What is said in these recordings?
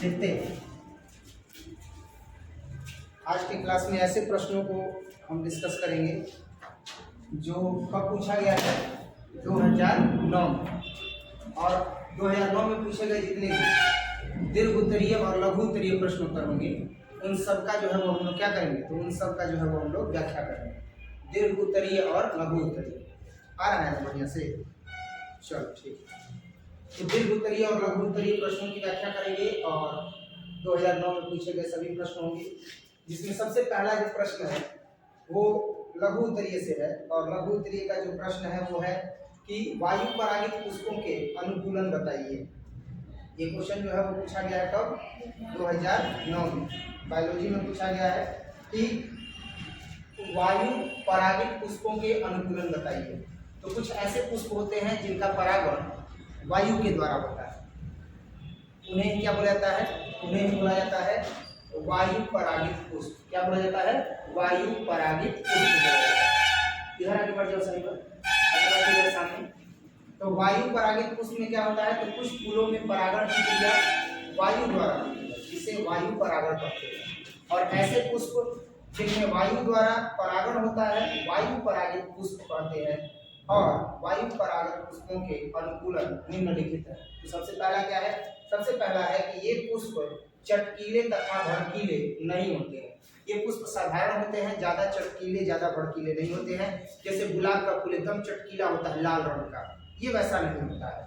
देखते हैं। आज के क्लास में ऐसे प्रश्नों को हम डिस्कस करेंगे जो कब पूछा गया है 2009 और 2009 में पूछे गए जितने भी दीर्घ उत्तरीय और लघु उत्तरीय प्रश्नोत्तर होंगे उन सब का जो है वो हम लोग क्या करेंगे, तो उन सब का जो है वो हम लोग व्याख्या करेंगे। दीर्घ उत्तरीय और लघु उत्तरीय आ रहा है बढ़िया से, चलो ठीक है। तो दीर्घ उत्तरीय और लघु उत्तरीय प्रश्नों की व्याख्या करेंगे और 2009 में पूछे गए सभी प्रश्न होंगे, जिसमें सबसे पहला जो प्रश्न है वो लघु उत्तरीय से है। और लघु उत्तरीय का जो प्रश्न है वो है कि वायु परागित पुष्पों के अनुकूलन बताइए। ये क्वेश्चन जो है वो पूछा गया है कब, 2009 में बायोलॉजी में पूछा गया है कि वायु परागित पुष्पों के अनुकूलन बताइए। तो कुछ ऐसे पुष्प होते हैं जिनका परागण वायु के द्वारा होता है, उन्हें क्या बोला जाता है, उन्हें बोला जाता है वायु परागित पुष्प। क्या बोला जाता है, वायु परागित पुष्प। इधर आगे बढ़ जाओ सही पर, इधर सामने। तो वायु परागित पुष्प में क्या होता है, तो कुछ फूलों में परागण की क्रिया वायु द्वारा होती है, जिसे वायु परागण कहते हैं। और ऐसे पुष्प जिनमें वायु द्वारा परागण होता है वायु परागित पुष्प कहते हैं। और वायु परागण पुष्पों के अनुकूलन निम्नलिखित है। तो सबसे पहला क्या है, सबसे पहला है कि ये पुष्प चटकीले तथा भड़कीले नहीं होते हैं। ये पुष्प साधारण होते हैं, ज्यादा चटकीले ज्यादा भड़कीले नहीं होते हैं। जैसे गुलाब का फूल एकदम चटकीला होता है लाल रंग का, ये वैसा नहीं होता है।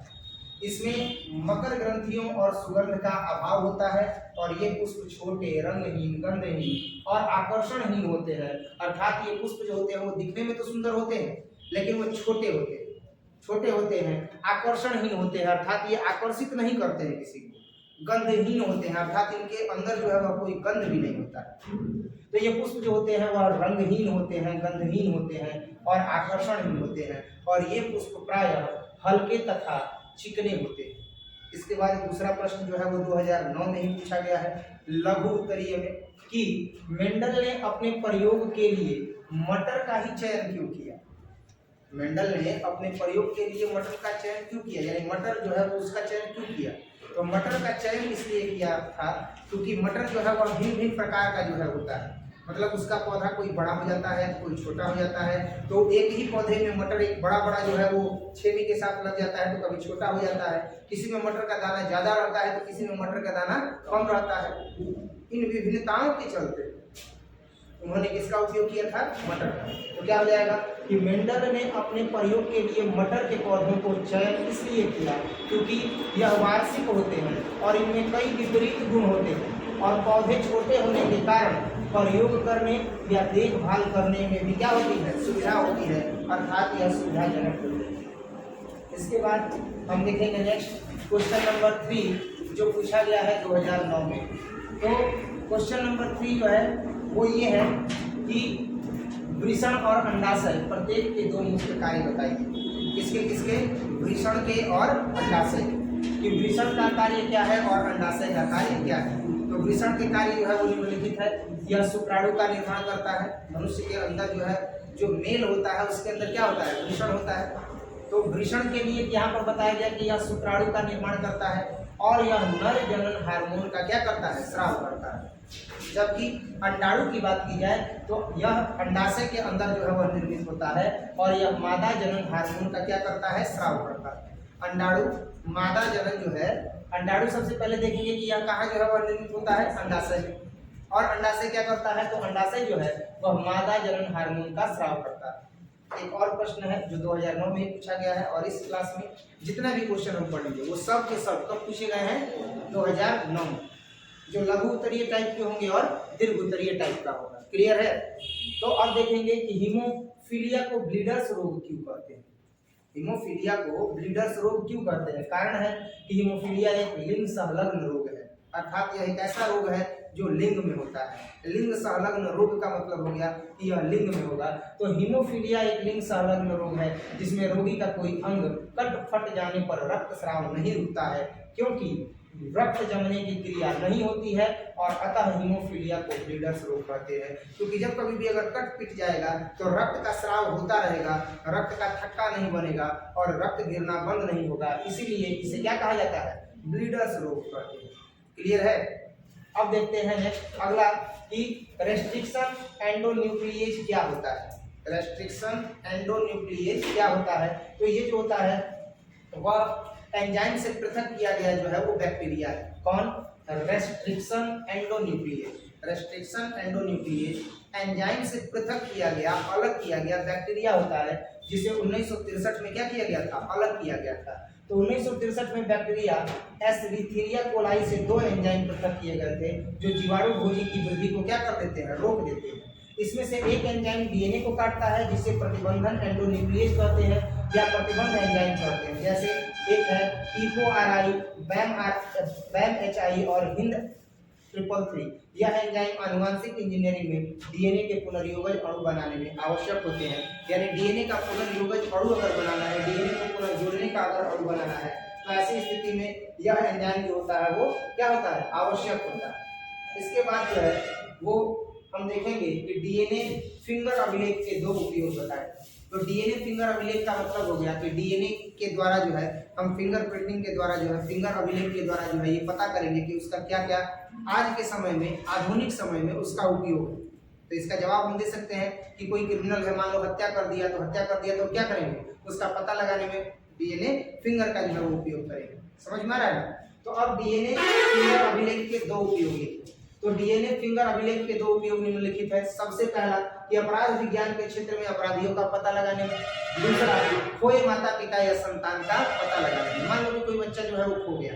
इसमें मकर ग्रंथियों और सुगंध का अभाव होता है और ये पुष्प छोटे, रंगहीन, गंधहीन और आकर्षणहीन होते हैं। अर्थात ये पुष्प जो होते हैं वो दिखने में तो सुंदर होते हैं लेकिन वो छोटे होते हैं, आकर्षणहीन होते हैं, अर्थात ये आकर्षित नहीं करते हैं किसी को। गंधहीन होते हैं, अर्थात इनके अंदर जो है वह कोई गंध भी नहीं होता है। तो ये पुष्प जो होते हैं वह रंगहीन होते हैं, गंधहीन होते हैं और आकर्षणहीन होते हैं। और ये पुष्प प्रायः हल्के तथा चिकने होते हैं। इसके बाद दूसरा प्रश्न जो है वो 2009 में ही पूछा गया है लघु उत्तरीय में कि मेंडल ने अपने प्रयोग के लिए मटर का ही चयन क्यों किया। मेंडल ने अपने प्रयोग के लिए मटर का चयन क्यों किया, यानी मटर जो है वो उसका चयन क्यों किया। तो मटर का चयन इसलिए किया था क्योंकि मटर जो है वह भिन्न भिन्न प्रकार का जो है होता है। मतलब उसका पौधा कोई बड़ा हो जाता है, कोई छोटा हो जाता है। तो एक ही पौधे में मटर एक बड़ा बड़ा जो है वो छेवी के साथ लग जाता है, तो कभी छोटा हो जाता है। किसी में मटर का दाना ज्यादा रहता है तो किसी में मटर का दाना कम रहता है। इन विभिन्नताओं के चलते उन्होंने किसका उपयोग किया था, मटर का। तो क्या हो जाएगा कि मेंडल ने अपने प्रयोग के लिए मटर के पौधों को चयन इसलिए किया क्योंकि यह वार्षिक होते हैं और इनमें कई विपरीत गुण होते हैं और पौधे छोटे होने के कारण प्रयोग करने या देखभाल करने में भी क्या होती है, सुविधा होती है, अर्थात यह सुविधाजनक होती है। इसके बाद हम देखेंगे नेक्स्ट क्वेश्चन नंबर 3 जो पूछा गया है 2009 में। तो क्वेश्चन नंबर 3 जो है वो ये है कि वृषण और अंडाशय प्रत्येक के दो मुख्य कार्य बताइए। किसके किसके, वृषण के और अंडाशय के। कि वृषण का कार्य क्या है और अंडाशय का कार्य क्या है। तो वृषण के कार्य जो है वो निम्नलिखित है। यह शुक्राणु का निर्माण करता है। मनुष्य के अंदर जो है जो मेल होता है उसके अंदर क्या होता है, वृषण होता है। तो वृषण के लिए यहाँ पर बताया गया कि यह शुक्राणु का निर्माण करता है और यह नर जनन हार्मोन का क्या करता है, स्राव करता है। जबकि अंडाणु की बात की जाए तो यह अंडाशय के अंदर जो है वह निर्मित होता है और यह मादा जनन हार्मोन का क्या करता है, स्राव करता है। अंडाणु मादा जनन जो है, अंडाणु सबसे पहले देखेंगे कि यह कहाँ जो है वह निर्मित होता है, अंडाशय में। और अंडाशय क्या करता है, तो अंडाशय जो है वह मादा जनन हार्मोन का स्राव करता है। एक और प्रश्न है जो 2009 में पूछा गया है और इस क्लास में जितना भी क्वेश्चन हम पढ़ेंगे वो सब के सब कब पूछे गए हैं, 2009 में। जो लघु उत्तरीय टाइप के होंगे और दीर्घ उत्तरीय टाइप का होगा। क्लियर है। तो अब देखेंगे कि हीमोफीलिया को ब्लीडर्स रोग क्यों कहते हैं। हीमोफीलिया को ब्लीडर्स रोग क्यों कहते हैं। कारण है कि हीमोफीलिया एक लिंग संलग्न रोग है, अर्थात यह एक ऐसा रोग है जो लिंग में होता है। लिंग संलग्न रोग का मतलब हो गया कि यह लिंग में होगा। तो हीमोफीलिया एक लिंग संलग्न रोग है जिसमें रोगी का कोई अंग कट फट जाने पर रक्त स्राव नहीं रुकता है, क्योंकि रक्त जमने की क्रिया नहीं होती है और अतः हीमोफीलिया को ब्लीडर्स रोग कहते हैं। क्योंकि जब कभी भी अगर कट पिट जाएगा तो रक्त का स्राव होता रहेगा, रक्त का थक्का नहीं बनेगा और रक्त गिरना बंद नहीं होगा, इसीलिए इसे क्या कहा जाता है, ब्लीडर्स रोग कहते हैं। क्लियर है। अब देखते हैं नेक्स्ट अगला कि रेस्ट्रिक्शन एंडोन्यूक्लिएज क्या होता है। रेस्ट्रिक्शन एंडोन्यूक्लिएज क्या होता है, तो ये जो होता है वह एंजाइम से पृथक किया गया जो है वो बैक्टीरिया है। कौन? Restriction endonuclease. Restriction endonuclease enzyme से पृथक किया गया, अलग किया गया बैक्टीरिया होता है, जिसे 1963 में क्या किया गया था? अलग किया गया था। तो 1963 में बैक्टीरिया एस्चेरिचिया कोलाई से 2 एंजाइम पृथक किए गए थे, जो जीवाणु भोजी की वृद्धि को क्या कर देते हैं? रोक देते हैं। इसमें से एक एंजाइम डीएनए को काटता है, जिसे प्रतिबंधन एंडोन्यूक्लिएज कहते हैं या प्रतिबंध एंजाइम कहते हैं। जैसे एक है EPO-RI, BAM-HI और HIND-333। यह एंजाइम आनुवंशिक इंजीनियरिंग में डीएनए के पुनर्योगज अणु बनाने में आवश्यक होते हैं। यानी डीएनए का पुनर्योगज अणु अगर बनाना है, डीएनए को पुनर्जोड़ने का अगर अणु बनाना है, तो ऐसी स्थिति में यह एंजाइम जो होता है वो क्या होता है? आवश्यक होता है। इसके बाद जो है वो हम देखेंगे कि डीएनए फिंगर अभिलेख के 2 उपयोग बताए। तो डीएनए फिंगर अभिलेख का मतलब हो गया कि डीएनए के द्वारा जो है हम फिंगर प्रिंटिंग के द्वारा जो है फिंगर अभिलेख के द्वारा जो है ये पता करेंगे कि उसका क्या क्या आज के समय में, आधुनिक समय में उसका उपयोग है। तो इसका जवाब हम दे सकते हैं कि कोई क्रिमिनल है, मान लो हत्या कर दिया, तो क्या करेंगे? उसका पता लगाने में डीएनए फिंगर का जो है वो उपयोग करेंगे। समझ में आ रहा है? तो अब डीएनए फिंगर अभिलेख के 2 उपयोग लिखिए। तो डीएनए फिंगर अभिलेख के 2 उपयोग निम्नलिखित है। सबसे पहला कि अपराध विज्ञान के क्षेत्र में अपराधियों का पता लगाने में। दूसरा, खोए माता पिता या संतान का पता लगाने में। मान लो कि कोई बच्चा जो है वो खो गया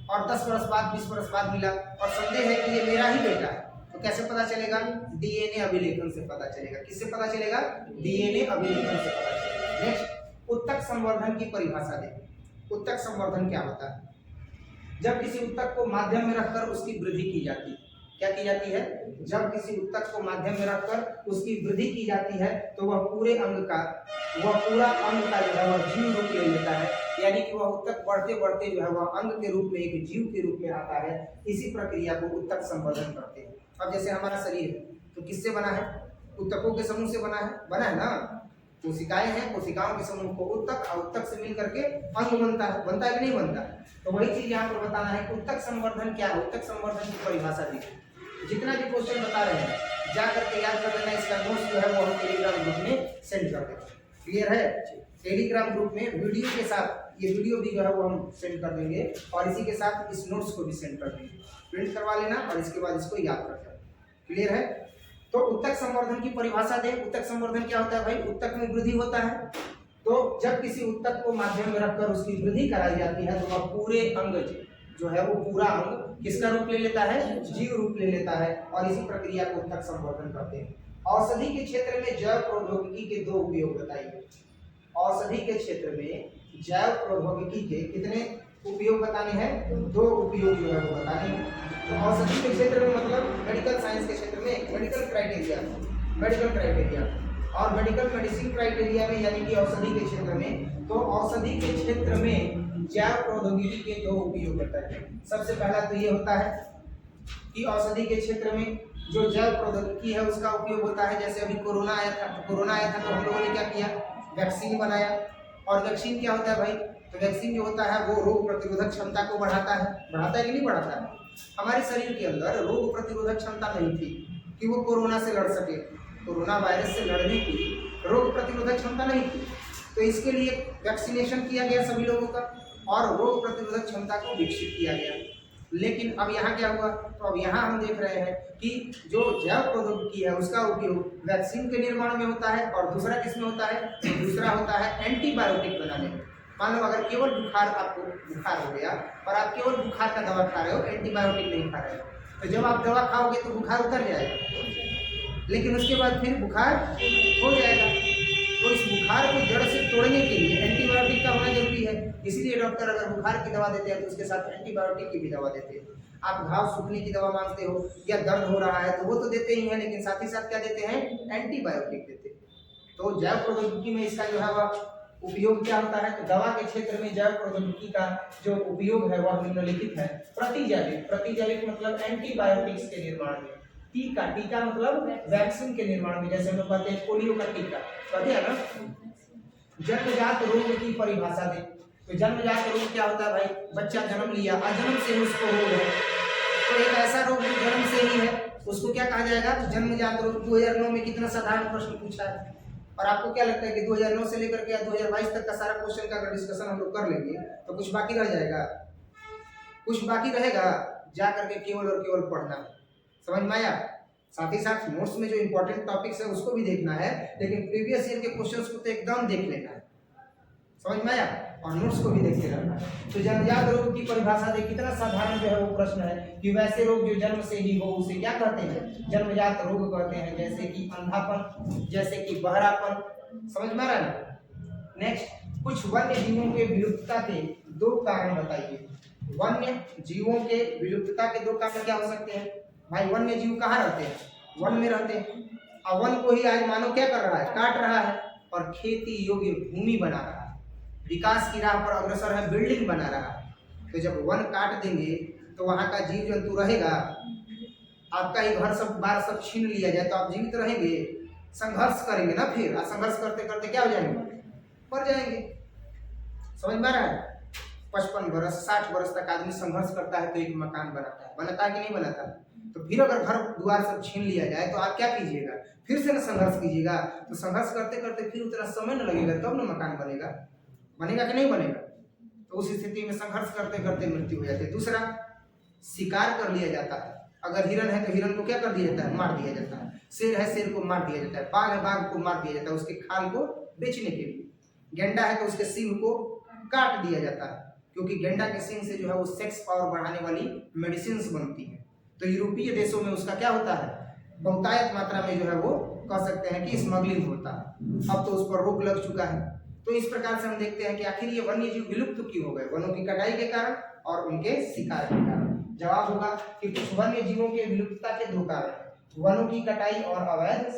और 10 वर्ष बाद 20 वर्ष बाद मिला और संदेह है कि ये मेरा ही बेटा है, तो कैसे पता चलेगा? डीएनए अभिलेखन से पता चलेगा। किससे पता चलेगा? डीएनए अभिलेखन से पता चलेगा। नेक्स्ट, उत्तक संवर्धन की परिभाषा देखें। उत्तक संवर्धन क्या होता है? जब किसी उत्तक को माध्यम में रखकर उसकी वृद्धि की जाती है। क्या की जाती है? जब किसी उत्तक को माध्यम में रखकर उसकी वृद्धि की जाती है तो वह पूरा अंग का जो है वह जीव रूप ले लेता है। यानी कि वह उत्तक बढ़ते बढ़ते जो है वह अंग के रूप में, एक जीव के रूप में आता है। इसी प्रक्रिया को उत्तक संवर्धन करते हैं। अब जैसे हमारा शरीर है तो किससे बना है? उत्तकों के समूह से बना है ना। कोशिकाएं हैं, कोशिकाओं के समूह को उत्तक और उत्तक से मिल करके अंग बनता है कि नहीं बनता? तो वही चीज यहाँ पर बताना है कि उत्तक संवर्धन क्या है। उत्तक संवर्धन की परिभाषा दी। जितना भी क्वेश्चन बता रहे हैं जा करके याद कर लेना। इसका नोट्स जो है वो हम टेलीग्राम ग्रुप में सेंड कर देंगे। क्लियर है? टेलीग्राम ग्रुप में वीडियो के साथ ये वीडियो भी जो है वो हम सेंड कर देंगे और इसी के साथ इस नोट्स को भी सेंड कर देंगे। प्रिंट करवा लेना और इसके बाद इसको याद कर लेना। क्लियर है? तो उत्तक संवर्धन की परिभाषा दें। उत्तक संवर्धन क्या होता है भाई? उत्तक में वृद्धि होता है। तो जब किसी उत्तक को माध्यम में रखकर उसकी वृद्धि कराई जाती है तो वह पूरे अंग जो है वो पूरा अंग किसका रूप ले लेता है? जीव रूप ले लेता है। और इसी प्रक्रिया को उत्तक संवर्धन करते हैं। औषधि के क्षेत्र में जैव प्रौद्योगिकी के 2 उपयोग बताइए। औषधि के क्षेत्र में जैव प्रौद्योगिकी के कितने उपयोग बताने हैं? 2 उपयोग जो है वो बताने हैं। तो औषधि के क्षेत्र में मतलब मेडिकल साइंस के क्षेत्र में मेडिकल क्राइटेरिया और मेडिकल मेडिसिन क्राइटेरिया में, यानी कि औषधि के क्षेत्र में। तो औषधि के क्षेत्र में जैव प्रौद्योगिकी के 2 उपयोग बताए हैं। सबसे पहला तो ये होता है कि औषधि के क्षेत्र में जो जैव प्रौद्योगिकी है उसका उपयोग होता है। जैसे अभी कोरोना आया था तो हम लोगों ने क्या किया? वैक्सीन बनाया। और वैक्सीन क्या होता है भाई? तो वैक्सीन जो होता है वो रोग प्रतिरोधक क्षमता को बढ़ाता है कि नहीं बढ़ाता है? हमारे शरीर के अंदर रोग प्रतिरोधक क्षमता नहीं थी कि वो कोरोना से लड़ सके। कोरोना वायरस से लड़ने की रोग प्रतिरोधक क्षमता नहीं थी, तो इसके लिए वैक्सीनेशन किया गया सभी लोगों का और रोग प्रतिरोधक क्षमता को विकसित किया गया। लेकिन अब यहाँ क्या हुआ? तो अब यहाँ हम देख रहे हैं कि जो जैव प्रौद्योगिकी है उसका उपयोग वैक्सीन के निर्माण में होता है और दूसरा किसमें होता है? दूसरा होता है एंटीबायोटिक बनाने में। मान लो अगर केवल आपको बुखार हो गया और आप केवल बुखार का दवा खा रहे हो, एंटीबायोटिक नहीं खा रहे हो, तो जब आप दवा खाओगे तो बुखार उतर जाएगा, लेकिन उसके बाद फिर बुखार हो जाएगा। तो इस बुखार को जड़ से तोड़ने के लिए एंटीबायोटिक का होना जरूरी है। इसलिए डॉक्टर अगर बुखार की दवा देते हैं तो उसके साथ एंटीबायोटिक की भी दवा देते हैं। आप घाव सूखने की दवा मांगते हो या दर्द हो रहा है तो वो तो देते ही हैं, लेकिन साथ ही साथ क्या देते हैं? एंटीबायोटिक देते हैं। तो जैव प्रौद्योगिकी में इसका जो है वह उपयोग क्या होता है? तो दवा के क्षेत्र में जैव प्रौद्योगिकी का जो उपयोग है वह निम्नलिखित है। प्रतिजैविक मतलब एंटीबायोटिक्स के निर्माण में। टीका मतलब वैक्सीन के निर्माण में। जैसे हम लोग कहते हैं पोलियो का टीका, कहते हैं ना। जन्मजात रोग की परिभाषा दें। तो जन्मजात रोग क्या होता है भाई? बच्चा जन्म लिया और जन्म से उसको रोग है, तो एक ऐसा रोग जो जन्म से ही है उसको क्या कहा जाएगा? तो जन्मजात रोग। 2009 में कितना साधारण प्रश्न पूछा है। और आपको क्या लगता है कि 2009 से लेकर के 2022 तक का सारा क्वेश्चन का अगर डिस्कशन हम लोग कर लेंगे तो कुछ बाकी रह जाएगा? कुछ बाकी रहेगा? जा करके केवल और केवल पढ़ना है। समझ में आया? साथ ही साथ नोट्स में जो इंपॉर्टेंट टॉपिक्स है उसको भी देखना है, लेकिन प्रीवियस ईयर के क्वेश्चंस को तो एकदम देख लेना है। समझ में आया? और नोट्स को भी देखते रहना है। तो जन्मजात रोग की परिभाषा देख, कितना साधारण जो है वो प्रश्न है कि वैसे रोग जो जन्म से ही हो उसे क्या कहते हैं? जन्मजात रोग कहते हैं। जैसे कि अंधापन, जैसे कि बहरापन। समझ में आ रहा है? नेक्स्ट, कुछ वन्य जीवों के विलुप्तता के 2 कारण बताइए। वन्य जीवों के विलुप्तता के 2 कारण क्या हो सकते हैं? भाई वन्य जीव कहाँ रहते हैं? वन में रहते हैं। और वन को ही आज मानव क्या कर रहा है? काट रहा है और खेती योग्य भूमि बना रहा है, विकास की राह पर अग्रसर है, बिल्डिंग बना रहा है। तो जब वन काट देंगे तो वहां का जीव जंतु रहेगा? आपका ही घर सब बार सब छीन लिया जाए तो आप जीवित रहेंगे? संघर्ष करेंगे ना फिर, और संघर्ष करते करते क्या हो जाएंगे? मर जाएंगे। समझ में आ रहा है? 55 वर्ष 60 वर्ष तक आदमी संघर्ष करता है तो एक मकान बनाता है। बनाता है कि नहीं बनाता? तो फिर अगर घर द्वार सब छीन लिया जाए तो आप क्या कीजिएगा? फिर से ना संघर्ष कीजिएगा। तो संघर्ष करते करते फिर उतना समय न लगेगा तब ना मकान बनेगा। बनेगा कि नहीं बनेगा? तो उस स्थिति में संघर्ष करते करते मृत्यु हो जाती है। दूसरा, शिकार कर लिया जाता है। अगर हिरन है तो हिरन को क्या कर दिया जाता है? मार दिया जाता है। शेर है, शेर को मार दिया जाता है। बाघ है, बाघ को मार दिया जाता है उसके खाल को बेचने के लिए। गेंडा है तो उसके सींग को काट दिया जाता है, क्योंकि गेंडा के सींग से जो है वो सेक्स पावर बढ़ाने वाली मेडिसिन बनती है। तो यूरोपीय देशों में उसका क्या होता है? बहुतायत मात्रा में जो है वो कह सकते हैं कि स्मगलिंग होता है। अब तो उस पर रोक लग चुका है। तो इस प्रकार से हम देखते हैं कि आखिर ये वन्य जीव विलुप्त क्यों हो गए? वनों की कटाई के कारण और उनके शिकार के कारण। जवाब होगा कि कुछ वन्य जीवों के विलुप्तता के 2 कारण हैं, वनों की कटाई और अवैध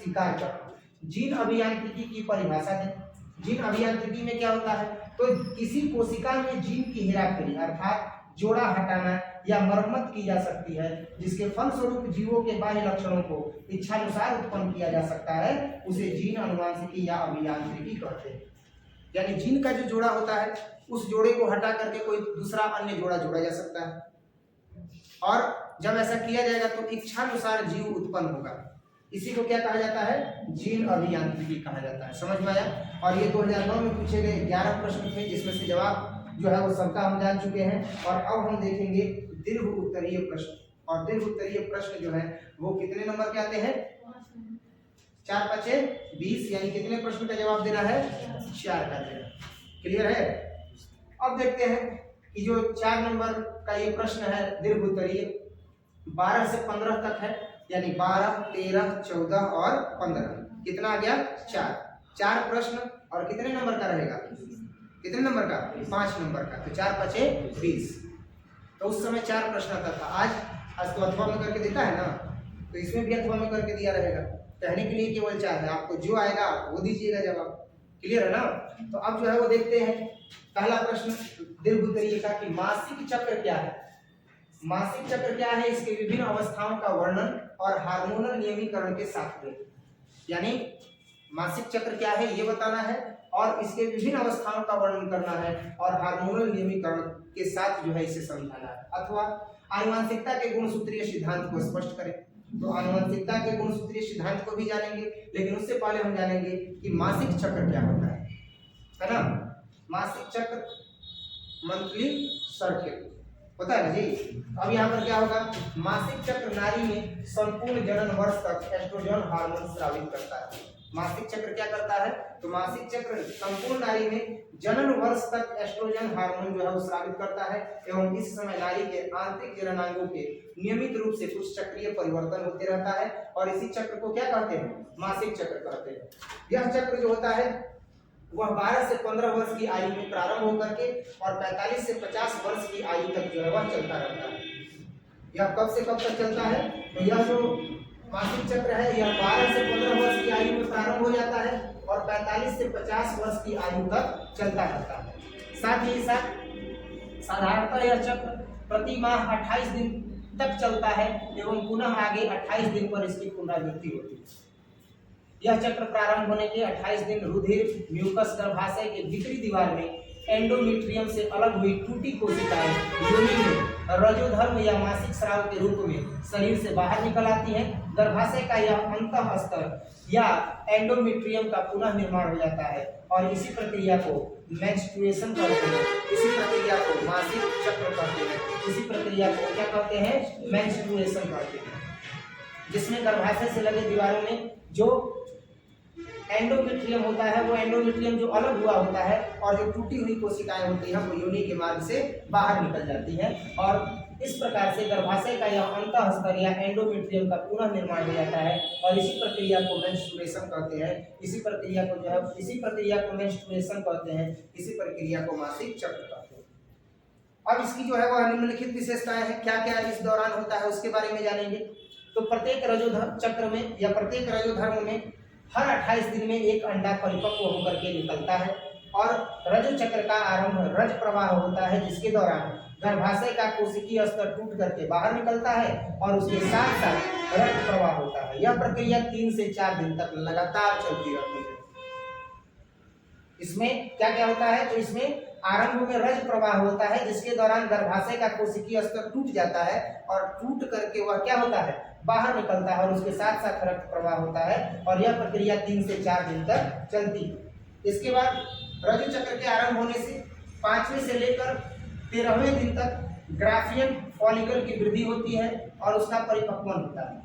शिकार करना। जीन अभियांत्रिकी की परिभाषा दें। जीन अभियांत्रिकी में क्या होता है? तो किसी कोशिका में जीन की हेराफेरी अर्थात जोड़ा हटाना या मरम्मत की जा सकती है, जिसके फलस्वरूप जीवों के बाह्य लक्षणों को इच्छानुसार उत्पन्न किया जा सकता है, उसे जीन अनुवांशिकी या अभियांत्रिकी कहते हैं। यानी जीन का जो जोड़ा होता है उस जोड़े को हटा करके कोई दूसरा अन्य जोड़ा जोड़ा जा सकता है, और जब ऐसा किया जाएगा तो इच्छानुसार जीव उत्पन्न होगा। इसी को क्या कहा जाता है? जीन अभियांत्रिकी कहा जाता है। समझ में आया? और ये 2009 में पूछे गए 11 प्रश्न थे, जिसमें से जवाब जो है वो सबका हम जान चुके हैं। और अब हम देखेंगे दीर्घ उत्तरीय प्रश्न। और दीर्घ उत्तरीय प्रश्न जो है वो कितने नंबर के आते हैं? 4 5 20, यानी कितने प्रश्न का जवाब देना है? 4 का देना। क्लियर है? अब देखते हैं कि जो 4 नंबर का ये प्रश्न है दीर्घ उत्तरीय, 12 से 15 तक है, यानी 12, 13, 14 और 15। कितना आ गया? 4 प्रश्न। और कितने नंबर का रहेगा? कितने नंबर का? 5 नंबर का। तो 4 5 20। तो उस समय 4 प्रश्न आता था। आज तो अथवा में करके देता है ना, तो इसमें भी अथवा में करके दिया रहेगा। कहने के लिए केवल 4 है, आपको जो आएगा वो दीजिएगा जवाब। क्लियर है ना? तो अब जो है वो देखते हैं पहला प्रश्न दीर्घ उत्तरीय का कि मासिक चक्र क्या है। मासिक चक्र क्या है? इसके विभिन्न अवस्थाओं का वर्णन और हार्मोनल नियमीकरण के साथ में। यानी मासिक चक्र क्या है ये बताना है, और इसके विभिन्न अवस्थाओं का वर्णन करना है, और हार्मोनल नियमीकरण के साथ जो है इसे समझाना है। अथवा आनुवंशिकता के गुणसूत्रीय सिद्धांत को स्पष्ट करें। तो आनुवंशिकता के गुणसूत्रीय सिद्धांत को भी जानेंगे, लेकिन उससे पहले हम जानेंगे कि मासिक चक्र क्या होता है ना? मासिक चक्र, मंथली साइकिल होता है ना जी। अब यहाँ पर क्या होगा? मासिक चक्र नारी में संपूर्ण जनन वर्ष तक एस्ट्रोजन हार्मोन स्रावित करता है। मासिक चक्र क्या करता है? तो मासिक चक्र संपूर्ण नारी में जनन वर्ष तक एस्ट्रोजन हार्मोन जो है वो स्रावित करता है, एवं इस समय नारी के आंतरिक जननांगों के नियमित रूप से कुछ चक्रीय परिवर्तन होते रहता है, और इसी चक्र को क्या कहते हैं? मासिक चक्र कहते हैं। यह चक्र जो होता है वह 12 से 15 वर्ष की आयु में प्रारंभ होकर के और 45 से 50 वर्ष की आयु तक जो है वह चलता रहता है। यह कब से कब तक चलता है? तो यह जो मासिक चक्र है यह 12 से 15 वर्ष की आयु में प्रारंभ हो जाता है और 45 से 50 वर्ष की आयु तक चलता रहता है। साथ ही साथ साधारणतः यह चक्र प्रति माह 28 दिन तक चलता है, एवं पुनः आगे 28 दिन पर इसकी पुनरावृत्ति होती है। यह चक्र प्रारंभ होने के 28 दिन रुधिर म्यूकस गर्भाशय के भीतरी दीवार में एंडोमेट्रियम से अलग हुई टूटी कोशिकाएं योनि में रजोधर्म या मासिक स्राव के रूप में शरीर से बाहर निकल आती हैं। गर्भाशय का यह अंतः स्तर या एंडोमेट्रियम का पुनः निर्माण हो जाता है और इसी प्रक्रिया को मेंस्ट्रुएशन कहते हैं। इसी प्रक्रिया को मासिक चक्र कहते हैं। इसी प्रक्रिया को क्या कहते हैं? मेंस्ट्रुएशन कहते हैं। जिसमें गर्भाशय से लगे दीवारों में जो एंडोमेट्रियम होता है, वो एंडोमेट्रियम जो अलग हुआ होता है और जो टूटी हुई कोशिकाएं होती हैं वो योनि के मार्ग से बाहर निकल जाती हैं और इस प्रकार से गर्भाशय का यह अंतः स्तर या एंडोमेट्रियम का पुनः निर्माण हो जाता है और इसी प्रक्रिया को मेंस्ट्रुएशन कहते हैं। इसी प्रक्रिया को मेंस्ट्रुएशन कहते हैं। इसी प्रक्रिया को मासिक चक्र कहते हैं। अब इसकी जो है वह निम्नलिखित विशेषताएं हैं। क्या क्या इस दौरान होता है उसके बारे में जानेंगे। तो प्रत्येक रजोधर्म चक्र में या प्रत्येक रजोधर्म में हर 28 दिन में एक अंडा परिपक्व होकर के निकलता है और रजो चक्र का आरंभ रज प्रवाह होता है, जिसके दौरान गर्भाशय का कोशिकीय स्तर टूट करके बाहर निकलता है और उसके साथ साथ रक्त प्रवाह होता है। यह प्रक्रिया 3 से 4 दिन तक लगातार चलती रहती है। इसमें क्या क्या होता है? तो इसमें आरंभ में रज प्रवाह होता है, जिसके दौरान गर्भाशय का कोशिकीय स्तर टूट जाता है और टूट करके वह क्या होता है? बाहर निकलता है और उसके साथ साथ रक्त प्रवाह होता है और यह प्रक्रिया 3 से 4 दिन तक चलती है। इसके बाद रजो चक्र के आरंभ होने से 5वें से लेकर 13वें दिन तक ग्राफियन फॉलिकल की वृद्धि होती है और उसका परिपक्वन होता है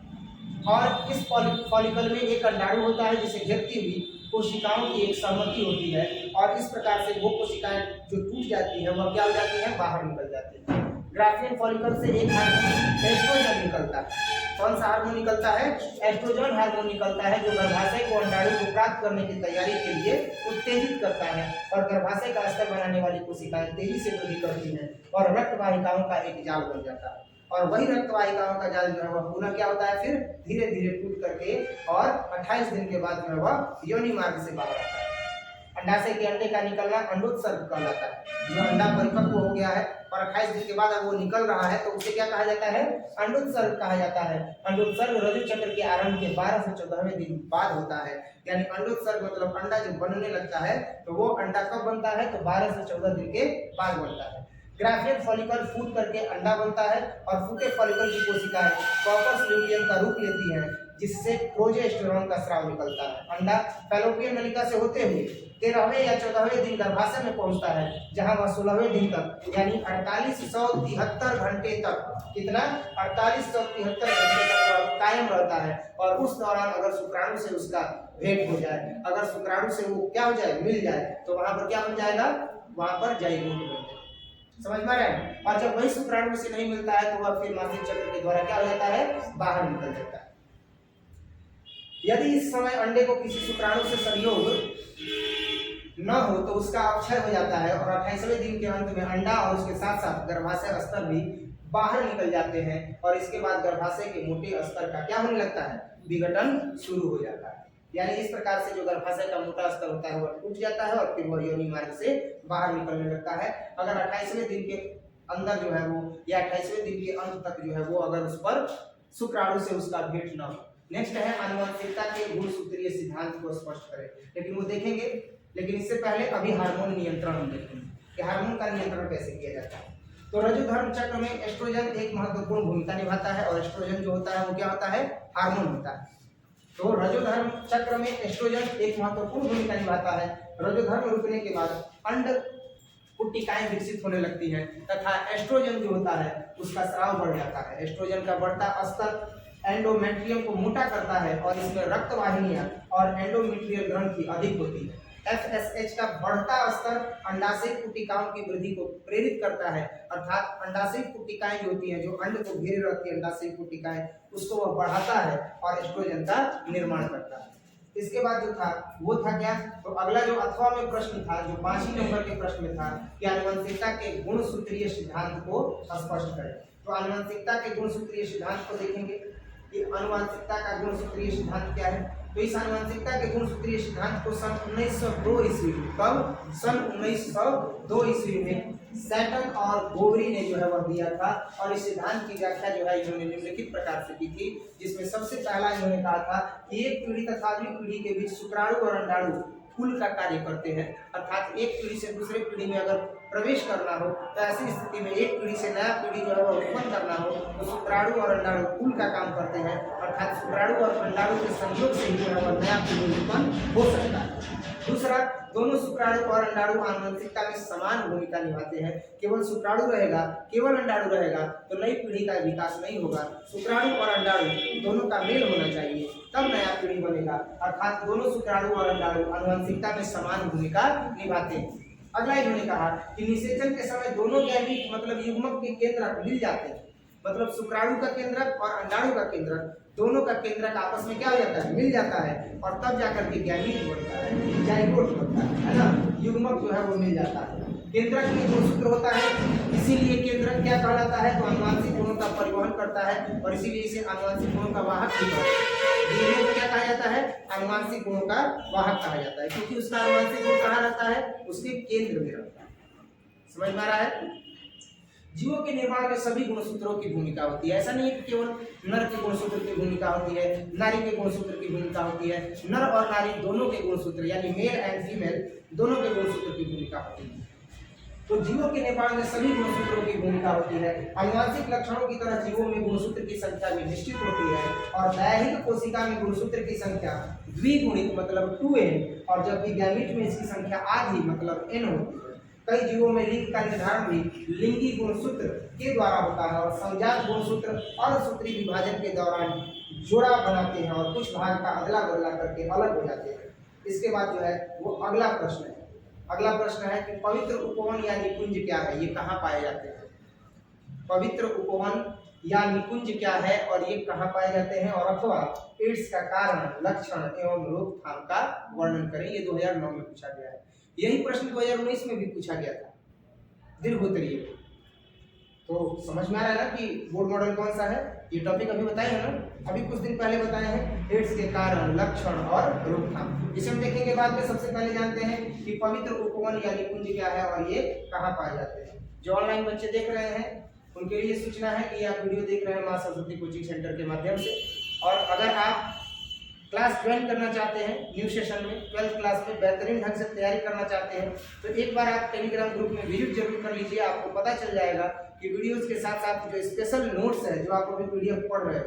और इस फॉलिकल में एक अंडाणु होता है जिसे घेरती हुई कोशिकाओं की एक सहमति होती है और इस प्रकार से वो कोशिकाएं जो टूट जाती है वह क्या हो जाती है? बाहर निकल जाती है। ग्राफियन फॉलिकल से एक हार्मोन एस्ट्रोजन निकलता है। कौन सा हार्मोन निकलता है? एस्ट्रोजन हार्मोन निकलता है, जो गर्भाशय को अंडाणु को प्राप्त करने की तैयारी के लिए उत्तेजित करता है और गर्भाशय का स्तर बनाने वाली कोशिकाएं तेजी से वृद्धि करती हैं और रक्त वाहिकाओं का एक जाल बन जाता है और वही रक्त वाहिकाओं का जाल जो है वह पुनः क्या होता है? फिर धीरे धीरे टूट करके और 28 दिन के बाद जो है वह योनि मार्ग से बाहर आता है। अंडाशय के अंडे का निकलना अंडोत्सर्ग कहलाता है। जो अंडा परिपक्व हो गया है और 28 दिन के बाद अब वो निकल रहा है तो उसे क्या कहा जाता है? अंडोत्सर्ग कहा जाता है। अंडोत्सर्ग रजो चक्र के आरंभ के 12 से 14वें दिन बाद होता है। यानी अंडोत्सर्ग मतलब अंडा जब बनने लगता है तो वो अंडा कब बनता है? तो 12 से 14 दिन के बाद बनता है। ग्राफियन फॉलिकल फूट करके अंडा बनता है और फूटे फॉलिकल की कोशिकाएं कॉर्पस ल्यूटियम का रूप लेती हैं, जिससे प्रोजेस्टेरोन का स्राव निकलता है। अंडा फैलोपियन नलिका से होते हुए 13वें या 14वें दिन गर्भाशय में पहुंचता है, जहां वह 16वें दिन तक यानी 4873 घंटे तक, कितना? 4873 घंटे तक वह कायम रहता है और उस दौरान अगर शुक्राणु से उसका भेंट हो जाए, अगर शुक्राणु से वो क्या हो जाए? मिल जाए, तो वहां पर क्या बन जाएगा? वहां पर जाइगोट बन जाएगा। समझ में आ रहा है? और जब वही शुक्राणु से नहीं मिलता है तो वह फिर मासिक चक्र के द्वारा क्या हो जाता है? बाहर निकल जाता है। यदि इस समय अंडे को किसी शुक्राणु से संयोग न हो तो उसका अपक्षय हो जाता है और 28वें दिन के अंत में अंडा और उसके साथ साथ गर्भाशय स्तर भी बाहर निकल जाते हैं और इसके बाद गर्भाशय के मोटे स्तर का क्या होने लगता है? विघटन शुरू हो जाता है। यानी इस प्रकार से जो गर्भाशय का मोटा स्तर होता है वह टूट जाता है और फिर वह योनि मार्ग से बाहर निकलने लगता है। अगर 28वें दिन के अंदर जो है वो या 28वें दिन के अंत तक जो है वो अगर उस पर शुक्राणु से उसका भेंट न हो। नेक्स्ट है आनुवंशिकता के गुणसूत्रीय सिद्धांत को स्पष्ट करें, लेकिन वो देखेंगे। लेकिन इससे पहले अभी हार्मोन नियंत्रण हम देखेंगे कि हार्मोन का नियंत्रण कैसे किया जाता है। तो रजोधर्म चक्र में एस्ट्रोजन एक महत्वपूर्ण भूमिका निभाता है और एस्ट्रोजन जो होता है वो क्या होता है? हार्मोन होता है। तो रजोधर्म चक्र में एस्ट्रोजन एक महत्वपूर्ण भूमिका निभाता है। रजोधर्म रुकने के बाद अंड पुट्टिकाएं विकसित होने लगती हैं तथा एस्ट्रोजन जो होता है उसका स्राव बढ़ जाता है। एस्ट्रोजन का बढ़ता स्तर एंडोमेट्रियम को मोटा करता है और इसमें रक्त वाहिनियां और एंडोमेट्रियल ग्रंथि अधिक होती है। FSH का बढ़ता स्तर अंडाशय पुट्टिकाओं की वृद्धि को प्रेरित करता है, अर्थात अंडाशय पुट्टिकाएं जो होती हैं, जो अंड को घेरे रखती है अंडाशय पुट्टिकाएं, उसको वह बढ़ाता है और एस्ट्रोजन का निर्माण करता है। इसके बाद जो था वो था क्या? तो अगला जो अथवा में प्रश्न था, जो 5 नंबर के प्रश्न में था कि आनुवंशिकता के गुणसूत्रीय सिद्धांत को स्पष्ट करें। तो आनुवंशिकता के गुणसूत्रीय सिद्धांत को देखेंगे कि आनुवंशिकता का गुणसूत्रीय सिद्धांत क्या है। तो इस आनुवंशिकता के गुणसूत्रीय सिद्धांत को सन 1902 ईस्वी में, कब? सन 1902 ईस्वी में सैटन और गोवरी ने जो है वह दिया था और इस सिद्धांत की व्याख्या जो है इन्होंने निम्नलिखित प्रकार से की थी, जिसमें सबसे पहला इन्होंने कहा था कि एक पीढ़ी तथा अगली पीढ़ी के बीच शुक्राणु और अंडाणु पुल का कार्य करते हैं। अर्थात एक पीढ़ी से दूसरे पीढ़ी में अगर प्रवेश करना हो तो ऐसी स्थिति में एक पीढ़ी से नया पीढ़ी जो है वह उत्पन्न करना हो तो शुक्राणु और अंडाणु पुल का काम करते हैं। अर्थात शुक्राणु और अंडाणु के संयोग से ही जो है वह नया पीढ़ी उत्पन्न हो सकता है। दूसरा, दोनों शुक्राणु और अंडाणु आनुवंशिकता में समान भूमिका निभाते हैं। केवल शुक्राणु रहेगा, केवल अंडाणु रहेगा तो नई पीढ़ी का विकास नहीं होगा। शुक्राणु और अंडाणु दोनों का मेल होना चाहिए, तब नया पीढ़ी बनेगा। अर्थात दोनों शुक्राणु और अंडाणु आनुवंशिकता में समान भूमिका निभाते हैं। अगला इन्होंने कहा कि निषेचन के समय दोनों गैमीट मतलब युग्मक के केंद्रक मिल जाते हैं। मतलब शुक्राणु का केंद्रक और अंडाणु का केंद्रक, दोनों का केंद्रक आपस में क्या हो जाता है, मिल जाता है, और तब जाकर के गैमीट बनता है, जाइगोट बनता है ना। युग्मक जो है वो मिल जाता है। केंद्रक में जो सूत्र होता है, इसीलिए केंद्रक क्या कहलाता है, तो अनुवांशिक गुणों का परिवहन करता है और इसीलिए इसे अनुवांशिक गुणों का वाहक भी कहते हैं। डीएनए को क्या कहा जाता है, अनुवांशिक गुणों का वाहक कहा जाता है, क्योंकि उसका अनुवांशिक गुण कहाँ रहता है, उसके केंद्र में रहता है। समझ में आ रहा है। जीवों के निर्माण में सभी गुणसूत्रों की भूमिका होती है। ऐसा नहीं है कि केवल नर के गुणसूत्र की भूमिका होती है, नारी के गुणसूत्र की भूमिका होती है। नर और नारी दोनों के गुणसूत्र यानी मेल एंड फीमेल दोनों के गुणसूत्र की भूमिका होती है। तो जीवों के निर्माण में सभी गुणसूत्रों की भूमिका होती है। आनुवंशिक लक्षणों की तरह जीवों में गुणसूत्र की संख्या भी निश्चित होती है और दैहिक कोशिका में गुणसूत्र की संख्या द्विगुणित मतलब 2n और जबकि गैमीट में इसकी संख्या आधी मतलब n होती है। कई जीवों में लिंग का निर्धारण भी लिंगी गुणसूत्र के द्वारा होता है और संजात गुणसूत्र और सूत्री विभाजन के दौरान जोड़ा बनाते हैं और कुछ भाग का अदला बदला करके अलग हो जाते हैं। इसके बाद जो है वो अगला प्रश्न है। अगला प्रश्न है कि पवित्र उपवन या निकुंज क्या है, ये कहाँ पाए जाते हैं। पवित्र उपवन या निकुंज क्या है और ये कहाँ पाए जाते हैं, और अथवा एड्स का कारण, लक्षण एवं रोकथाम का वर्णन करें। ये 2009 में पूछा गया है। यही प्रश्न 2019 में भी पूछा गया था दीर्घोत्तरीय। तो समझ में आ रहा है ना कि बोर्ड मॉडल कौन सा है। ये टॉपिक अभी बताए हैं ना, अभी कुछ दिन पहले बताए हैं, एड्स के कारण, लक्षण और रोकथाम। इसे हम देखेंगे बाद में। सबसे पहले जानते हैं कि पवित्र उपवन या निकुंज क्या है और ये कहाँ पाए जाते हैं। जो ऑनलाइन बच्चे देख रहे हैं उनके लिए सूचना है कि आप वीडियो देख रहे हैं मां सरस्वती कोचिंग सेंटर के माध्यम से। और अगर आप क्लास ज्वाइन करना चाहते हैं न्यू सेशन में, 12th क्लास में बेहतरीन ढंग से तैयारी करना चाहते हैं तो एक बार आप टेलीग्राम ग्रुप में विजिट जरूर कर लीजिए। आपको पता चल जाएगा कि वीडियोस के साथ साथ जो स्पेशल नोट्स है जो आप अभी पीडीएफ पढ़ रहे हो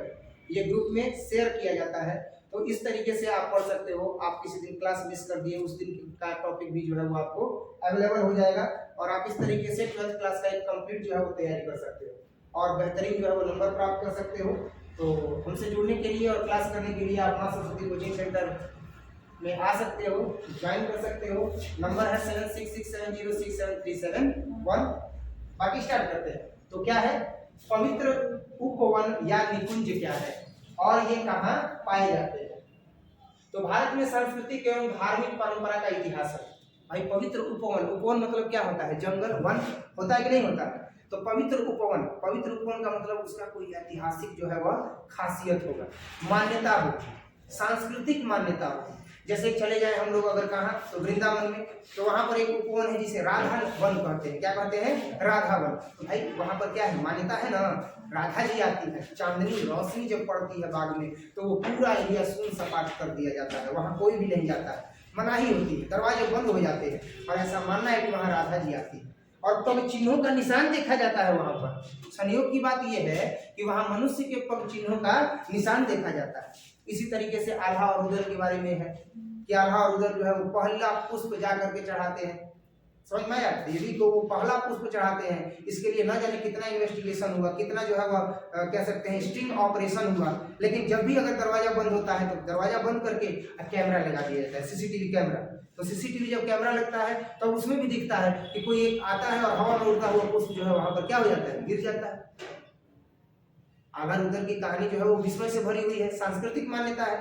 ये ग्रुप में शेयर किया जाता है। तो इस तरीके से आप पढ़ सकते हो। आप किसी दिन क्लास मिस कर दिए, उस दिन का टॉपिक भी जो है वो आपको अवेलेबल हो जाएगा और आप इस तरीके से 12th क्लास का एक कंप्लीट जो है वो तैयारी कर सकते हो और बेहतरीन जो है वो नंबर प्राप्त कर सकते हो। तो हमसे जुड़ने के लिए और क्लास करने के लिए आप मां सरस्वती कोचिंग सेंटर में आ सकते हो, ज्वाइन कर सकते हो। नंबर है 7667067371। बाकी स्टार्ट करते हैं। तो क्या है पवित्र उपवन या निकुंज क्या है और ये कहाँ पाए जाते हैं। तो भारत में सांस्कृतिक एवं धार्मिक परंपरा का इतिहास है। भाई पवित्र उपवन, उपवन मतलब क्या होता है, जंगल, वन होता है कि नहीं होता है। तो पवित्र उपवन, पवित्र उपवन का मतलब उसका कोई ऐतिहासिक जो है वह खासियत होगा, मान्यता हो, सांस्कृतिक मान्यता हो। जैसे चले जाए हम लोग अगर कहाँ तो वृंदावन में, तो वहां पर एक उपवन है जिसे राधा वन कहते हैं। क्या कहते हैं, राधा वन। तो भाई वहां पर क्या है, मान्यता है ना, राधा जी आती है, चांदनी रोशनी जब पड़ती है बाग में तो वो पूरा एरिया सुन सपाट कर दिया जाता है, वहां कोई भी नहीं जाता है, मनाही होती है, दरवाजे बंद हो जाते हैं और ऐसा मानना है कि वहां राधा जी आती है। और पग चिन्हों का निशान देखा जाता है वहां पर। संयोग की बात यह है कि वहां मनुष्य के पग चिन्हों का निशान देखा जाता है। इसी तरीके से आल्हा और उदर के बारे में है कि आल्हा और उदर जो है वो पहला पुष्प जा करके चढ़ाते हैं। समझ में आया, देवी को वो पहला पुष्प चढ़ाते हैं। इसके लिए ना जाने कितना इन्वेस्टिगेशन हुआ, कितना जो है वह कह सकते हैं स्टिंग ऑपरेशन हुआ, लेकिन जब भी अगर दरवाजा बंद होता है तो दरवाजा बंद करके कैमरा लगा दिया जाता है, सीसीटीवी कैमरा। तो सीसीटीवी जब कैमरा लगता है तो उसमें भी दिखता है कि कोई एक आता है और हवा में उड़ता हुआ पुष्प जो है वहां पर क्या हो जाता है, गिर जाता है। आल्हा उदर की कहानी जो है वो विस्मय से भरी हुई है, सांस्कृतिक मान्यता है,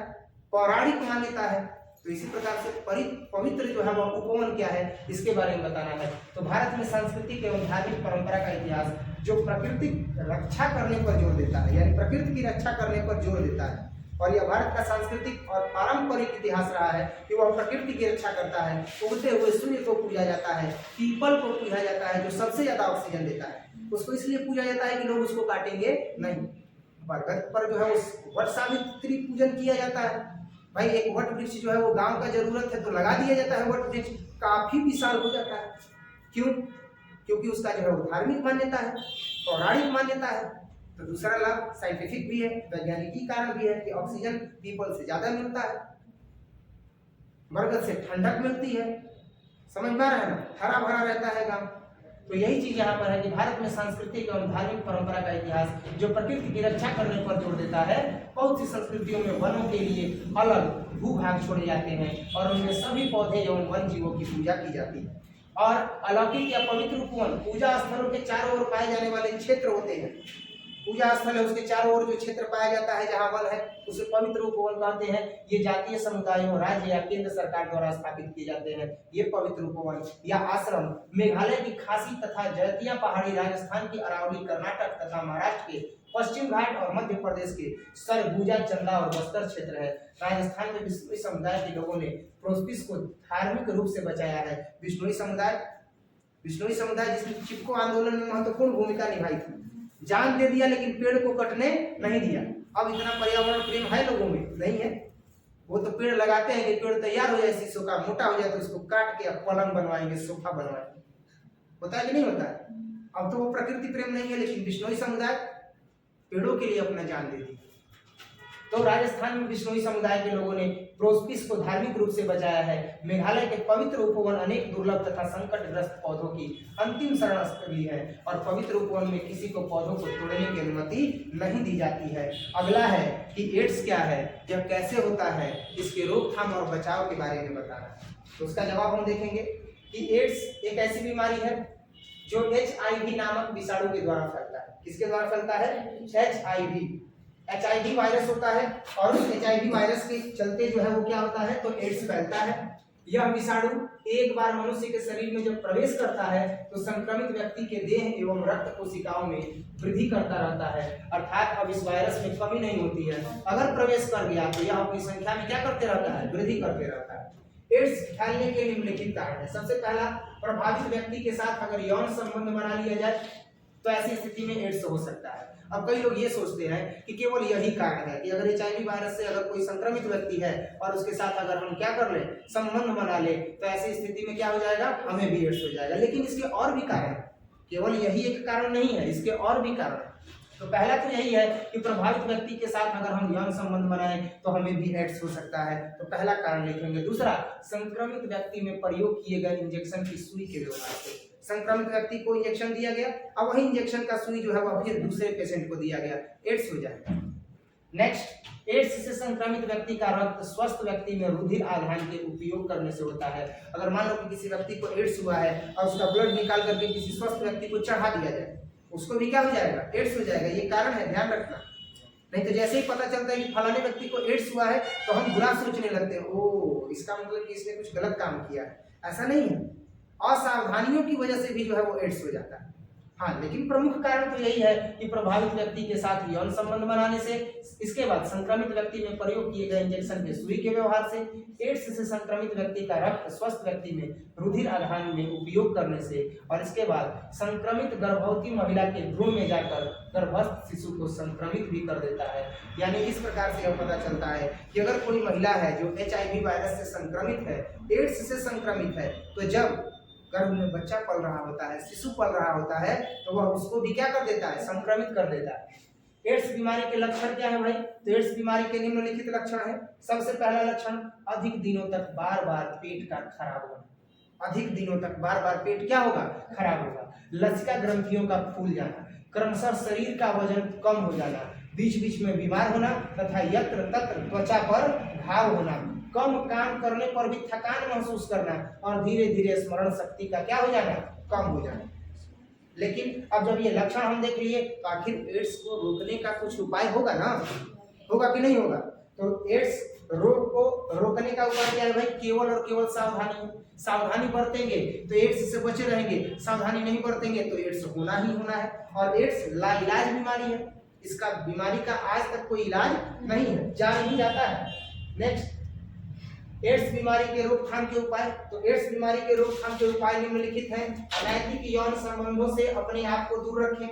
पौराणिक मान्यता है। तो इसी प्रकार से पवित्र जो है वह उपवन क्या है इसके बारे में बताना है। तो भारत में सांस्कृतिक एवं धार्मिक परंपरा का इतिहास जो प्रकृति रक्षा करने पर जोर देता है, यानी प्रकृति की रक्षा करने पर जोर देता है। और यह भारत का सांस्कृतिक और पारंपरिक इतिहास रहा है कि वह प्रकृति की रक्षा करता है। उगते हुए सूर्य को पूजा जाता है, पीपल को पूजा जाता है जो सबसे ज्यादा ऑक्सीजन देता है, उसको इसलिए पूजा जाता है कि लोग उसको काटेंगे नहीं। बरगद पर जो है उस वट सावित्री पूजन किया जाता है। भाई एक वट वृक्ष जो है वो गांव का जरूरत है तो लगा दिया जाता है, वट वृक्ष काफी विशाल हो जाता है। क्यों? क्योंकि उसका जो है वो धार्मिक मान्यता है, पौराणिक मान्यता है। तो दूसरा लाभ साइंटिफिक भी है, वैज्ञानिक कारण भी है कि ऑक्सीजन पीपल से ज्यादा मिलता है, बरगद से ठंडक मिलती है, समझ में आ रहा है ना, हरा भरा रहता है गांव। तो यही चीज यहाँ पर है कि भारत में सांस्कृतिक एवं धार्मिक परंपरा का इतिहास जो प्रकृति की रक्षा करने पर जोर देता है। बहुत सी संस्कृतियों में वनों के लिए अलग भूभाग छोड़े जाते हैं और उनमें सभी पौधे एवं वन जीवों की पूजा की जाती है। और अलौकिक या पवित्र उपवन पूजा स्थलों के चारों ओर पाए जाने वाले क्षेत्र होते हैं। पूजा स्थल है उसके चारों ओर जो क्षेत्र पाया जाता है जहाँ वन है उसे पवित्र उपवन कहते हैं। ये जातीय समुदायों, राज्य या केंद्र सरकार द्वारा स्थापित किए जाते हैं। ये पवित्र उपवन या आश्रम मेघालय की खासी तथा जैतिया पहाड़ी, राजस्थान की अरावली, कर्नाटक तथा महाराष्ट्र के पश्चिम घाट और मध्य प्रदेश के सरगुजा, चंदा और बस्तर क्षेत्र है। राजस्थान में बिश्नोई समुदाय के लोगों ने प्रोस्पिस को धार्मिक रूप से बचाया है। बिश्नोई समुदाय जिसने चिपको आंदोलन में महत्वपूर्ण भूमिका निभाई थी, जान दे दिया लेकिन पेड़ को कटने नहीं दिया। अब इतना पर्यावरण प्रेम है लोगों में? नहीं है। वो तो पेड़ लगाते हैं कि पेड़ तैयार हो जाए, शीशों का मोटा हो जाए तो उसको काट के पलंग बनवाएंगे, सोफा बनवाएंगे। होता है कि नहीं होता है? अब तो वो प्रकृति प्रेम नहीं है, लेकिन बिश्नोई समुदाय पेड़ों के लिए अपना जान दे दी। तो राजस्थान में बिश्नोई समुदाय के लोगों ने प्रोस्पिस को धार्मिक रूप से बचाया है। मेघालय के पवित्र उपवन अनेक दुर्लभ तथा संकटग्रस्त पौधों की अंतिम शरण स्थली है और पवित्र उपवन में किसी को पौधों को तोड़ने की अनुमति नहीं दी जाती है। अगला है कि एड्स क्या है, यह कैसे होता है, इसके रोकथाम और बचाव के बारे में बताना। तो उसका जवाब हम देखेंगे कि एड्स एक ऐसी बीमारी है जो HIV नामक विषाणु के द्वारा फैलता है। किसके द्वारा फैलता है? HIV वायरस होता है और उस HIV वायरस के चलते जो है वो क्या होता है, तो एड्स फैलता है। यह विषाणु एक बार मनुष्य के शरीर में जब प्रवेश करता है तो संक्रमित व्यक्ति के देह एवं रक्त कोशिकाओं में वृद्धि करता रहता है, अर्थात अब इस वायरस में कमी नहीं होती है। अगर प्रवेश कर गया तो यह अपनी संख्या में क्या करते रहता है, वृद्धि करते रहता है। एड्स फैलने के निम्नलिखित कारण है। सबसे पहला, प्रभावित व्यक्ति के साथ अगर यौन संबंध बना लिया जाए तो ऐसी स्थिति में एड्स हो सकता है। अब कई लोग ये सोचते हैं कि केवल यही कारण है कि अगर HIV वायरस से अगर कोई संक्रमित व्यक्ति है और उसके साथ अगर हम क्या कर लें, संबंध बना ले, तो ऐसी स्थिति में क्या हो जाएगा, हमें भी एड्स हो जाएगा। लेकिन इसके और भी कारण है, केवल यही एक कारण नहीं है, इसके और भी कारण है। तो पहला तो यही है कि प्रभावित व्यक्ति के साथ अगर हम यौन संबंध बनाएं तो हमें भी एड्स हो सकता है, तो पहला कारण लिखेंगे। दूसरा, संक्रमित व्यक्ति में प्रयोग किए गए इंजेक्शन की सुई के व्यवहार से। संक्रमित व्यक्ति को इंजेक्शन दिया गया, अब वही इंजेक्शन का सुई जो है वह फिर दूसरे पेशेंट को दिया गया, एड्स हो जाएगा। नेक्स्ट, एड्स से संक्रमित व्यक्ति का रक्त स्वस्थ व्यक्ति में रुधिर आधान के उपयोग करने से होता है। अगर मान लो कि किसी व्यक्ति को एड्स हुआ है और उसका ब्लड निकाल करके किसी स्वस्थ व्यक्ति को चढ़ा दिया जाए, उसको भी क्या हो जाएगा, एड्स हो जाएगा। ये कारण है, ध्यान रखना। नहीं तो जैसे ही पता चलता है कि फलाने व्यक्ति को एड्स हुआ है तो हम बुरा सोचने लगते हैं, ओ इसका मतलब कि इसने कुछ गलत काम किया है। ऐसा नहीं है, असावधानियों की वजह से भी जो है वो एड्स हो जाता है। हाँ, लेकिन प्रमुख कारण तो यही है कि प्रभावित व्यक्ति के साथ यौन संबंध बनाने से, इसके बाद संक्रमित व्यक्ति में प्रयोग किए गए इंजेक्शन के सुई के व्यवहार से, एड्स से संक्रमित व्यक्ति का रक्त स्वस्थ व्यक्ति में रुधिर आधान में उपयोग करने से, और इसके बाद संक्रमित गर्भवती महिला के भ्रूण में जाकर गर्भस्थ शिशु को संक्रमित भी कर देता है। यानी इस प्रकार से यह पता चलता है कि अगर कोई महिला है जो HIV वायरस से संक्रमित है, एड्स से संक्रमित है, तो जब गर्भ में बच्चा पल रहा होता है, शिशु पल रहा होता है, तो वह उसको भी क्या कर देता है, संक्रमित कर देता है। एड्स बीमारी के लक्षण क्या है भाई? तो एड्स बीमारी के निम्नलिखित लक्षण है। सबसे पहला लक्षण, अधिक दिनों तक बार बार पेट का खराब होना। अधिक दिनों तक बार बार पेट क्या होगा, खराब होगा। लसिका ग्रंथियों का फूल जाना, क्रमशः शरीर का वजन कम हो जाना, बीच बीच में बीमार होना तथा यत्र तत्र त्वचा पर घाव होना, कम काम करने पर भी थकान महसूस करना और धीरे धीरे स्मरण शक्ति का क्या हो जाना, कम हो जाना। लेकिन अब जब ये लक्षण हम देख लिए तो आखिर एड्स को रोकने का कुछ उपाय होगा ना, होगा कि नहीं होगा? तो एड्स रोग को रोकने का उपाय क्या है भाई? केवल और केवल सावधानी। सावधानी बरतेंगे तो एड्स से बचे रहेंगे, सावधानी नहीं बरतेंगे तो एड्स होना ही होना है। और एड्स लाइलाज बीमारी है, इसका बीमारी का आज तक कोई इलाज नहीं है, जा नहीं जाता है। नेक्स्ट, एड्स बीमारी के रोकथाम के उपाय। तो एड्स बीमारी के रोकथाम के उपाय निम्नलिखित हैं। अनैतिक यौन संबंधों से अपने आप को दूर रखें।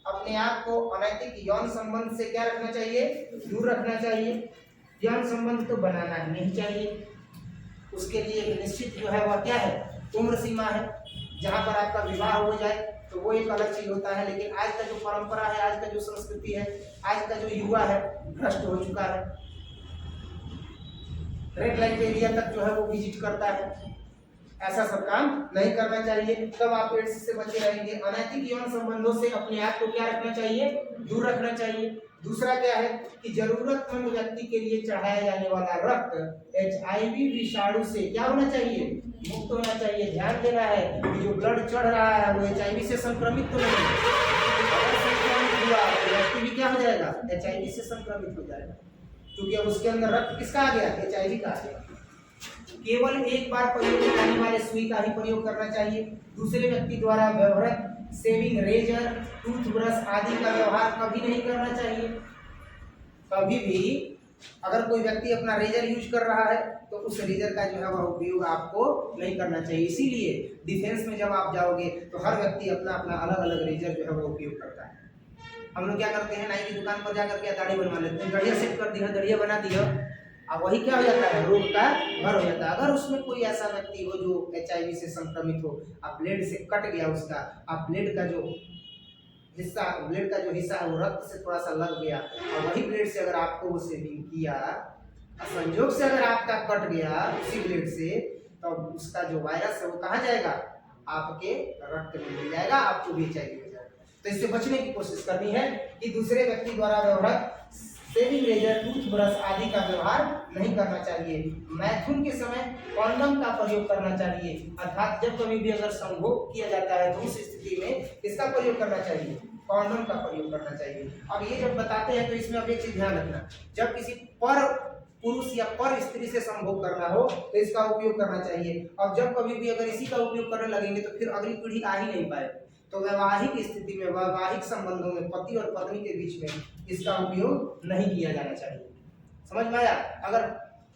अपने आप को अनैतिक यौन संबंध से क्या रखना चाहिए, दूर रखना चाहिए। यौन संबंध तो बनाना ही नहीं चाहिए। उसके लिए एक निश्चित जो है वह क्या है, उम्र सीमा है, जहाँ पर आपका विवाह हो जाए तो वो एक अलग चीज होता है। लेकिन आज का जो परंपरा है, आज का जो संस्कृति है, आज का जो युवा है भ्रष्ट हो चुका है, रेड लाइट एरिया तक जो है वो विजिट करता है। ऐसा सब काम नहीं करना चाहिए, तब आप एड्स से बचे रहेंगे। अनैतिक यौन संबंधों से अपने आप को क्या रखना चाहिए, दूर रखना चाहिए। दूसरा क्या है कि जरूरतमंद व्यक्ति के लिए चढ़ाया जाने वाला रक्त HIV विषाणु से क्या होना चाहिए, मुक्त होना चाहिए। ध्यान देना है कि जो ब्लड चढ़ रहा है वो HIV से संक्रमित तो नहीं है। अगर संक्रमित हुआ तो व्यक्ति भी क्या हो जाएगा, HIV से संक्रमित हो जाएगा, क्योंकि अब उसके अंदर रक्त किसका आ गया, HIV का आ गया। केवल एक बार प्रयोग में आने वाले सुई का ही प्रयोग करना चाहिए। दूसरे व्यक्ति द्वारा व्यवहार शेविंग रेजर, टूथब्रश आदि का व्यवहार कभी नहीं करना चाहिए। कभी भी अगर कोई व्यक्ति अपना रेजर यूज कर रहा है तो उस रेजर का जो है वह उपयोग आपको नहीं करना चाहिए। इसीलिए डिफेंस में जब आप जाओगे तो हर व्यक्ति अपना अपना अलग अलग रेजर जो है वह उपयोग करता है। हम लोग क्या करते हैं, नाई की दुकान पर जाकर के दाढ़ी बनवा लेते हैं, गढ़िया सेट कर दिया, गढ़िया बना दिया, अब वही क्या हो जाता है, रोग का घर हो जाता है। अगर उसमें कोई ऐसा व्यक्ति हो जो HIV से संक्रमित हो, अब ब्लेड से कट गया उसका, अब ब्लेड का जो हिस्सा है वो रक्त से थोड़ा सा लग गया, और वही ब्लेड से अगर आपको वो सेविंग किया, संयोग से अगर आपका कट गया उसी ब्लेड से, तो उसका जो वायरस है वो कहाँ जाएगा, आपके रक्त में मिल जाएगा, आपको भी HIV हो जाएगा। तो इससे बचने की कोशिश करनी है कि दूसरे व्यक्ति द्वारा व्यवहार शेविंग रेजर, टूथब्रश आदि का व्यवहार नहीं करना चाहिए। मैथुन के समय कॉन्डम का प्रयोग करना चाहिए, अर्थात जब कभी भी अगर संभोग किया जाता है तो उस स्थिति में किसका प्रयोग करना चाहिए, कॉन्डम का प्रयोग करना चाहिए। अब ये जब बताते हैं तो इसमें अब एक चीज ध्यान रखना, जब किसी पर पुरुष या पर स्त्री से संभोग करना हो तो इसका उपयोग करना चाहिए। अब जब कभी भी अगर इसी का उपयोग करने लगेंगे तो फिर अगली पीढ़ी आ ही नहीं पाएगी। तो वैवाहिक स्थिति में, वैवाहिक संबंधों में पति और पत्नी के बीच में इसका उपयोग नहीं किया जाना चाहिए। समझ में आया? अगर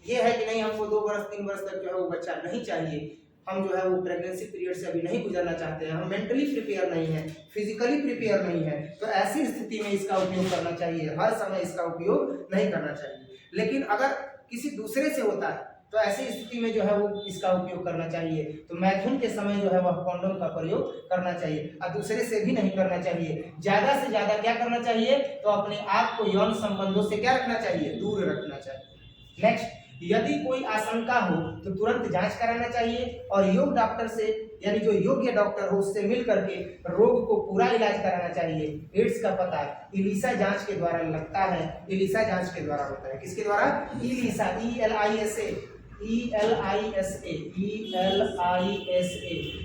ये है कि नहीं हमको 2 वर्ष 3 वर्ष तक जो है वो बच्चा नहीं चाहिए, हम जो है वो प्रेगनेंसी पीरियड से अभी नहीं गुजरना चाहते हैं, हम मेंटली प्रिपेयर नहीं है, फिजिकली प्रिपेयर नहीं है, तो ऐसी स्थिति में इसका उपयोग करना चाहिए। हर समय इसका उपयोग नहीं करना चाहिए। लेकिन अगर किसी दूसरे से होता है तो ऐसी स्थिति में जो है वो इसका उपयोग करना चाहिए। तो मैथुन के समय जो है वह कॉन्डोम का प्रयोग करना चाहिए, और दूसरे से भी नहीं करना चाहिए। ज्यादा से ज्यादा क्या करना चाहिए, तो अपने आप को यौन संबंधों से क्या रखना चाहिए, दूर रखना चाहिए। नेक्स्ट, यदि कोई आशंका हो तो तुरंत जांच कराना चाहिए, और योग डॉक्टर से, यानी जो योग्य डॉक्टर हो उससे मिल करके रोग को पूरा इलाज कराना चाहिए। एड्स का पता इलिसा जांच के द्वारा लगता है, इलिसा जांच के द्वारा होता है। किसके द्वारा? इलिसा, ELISA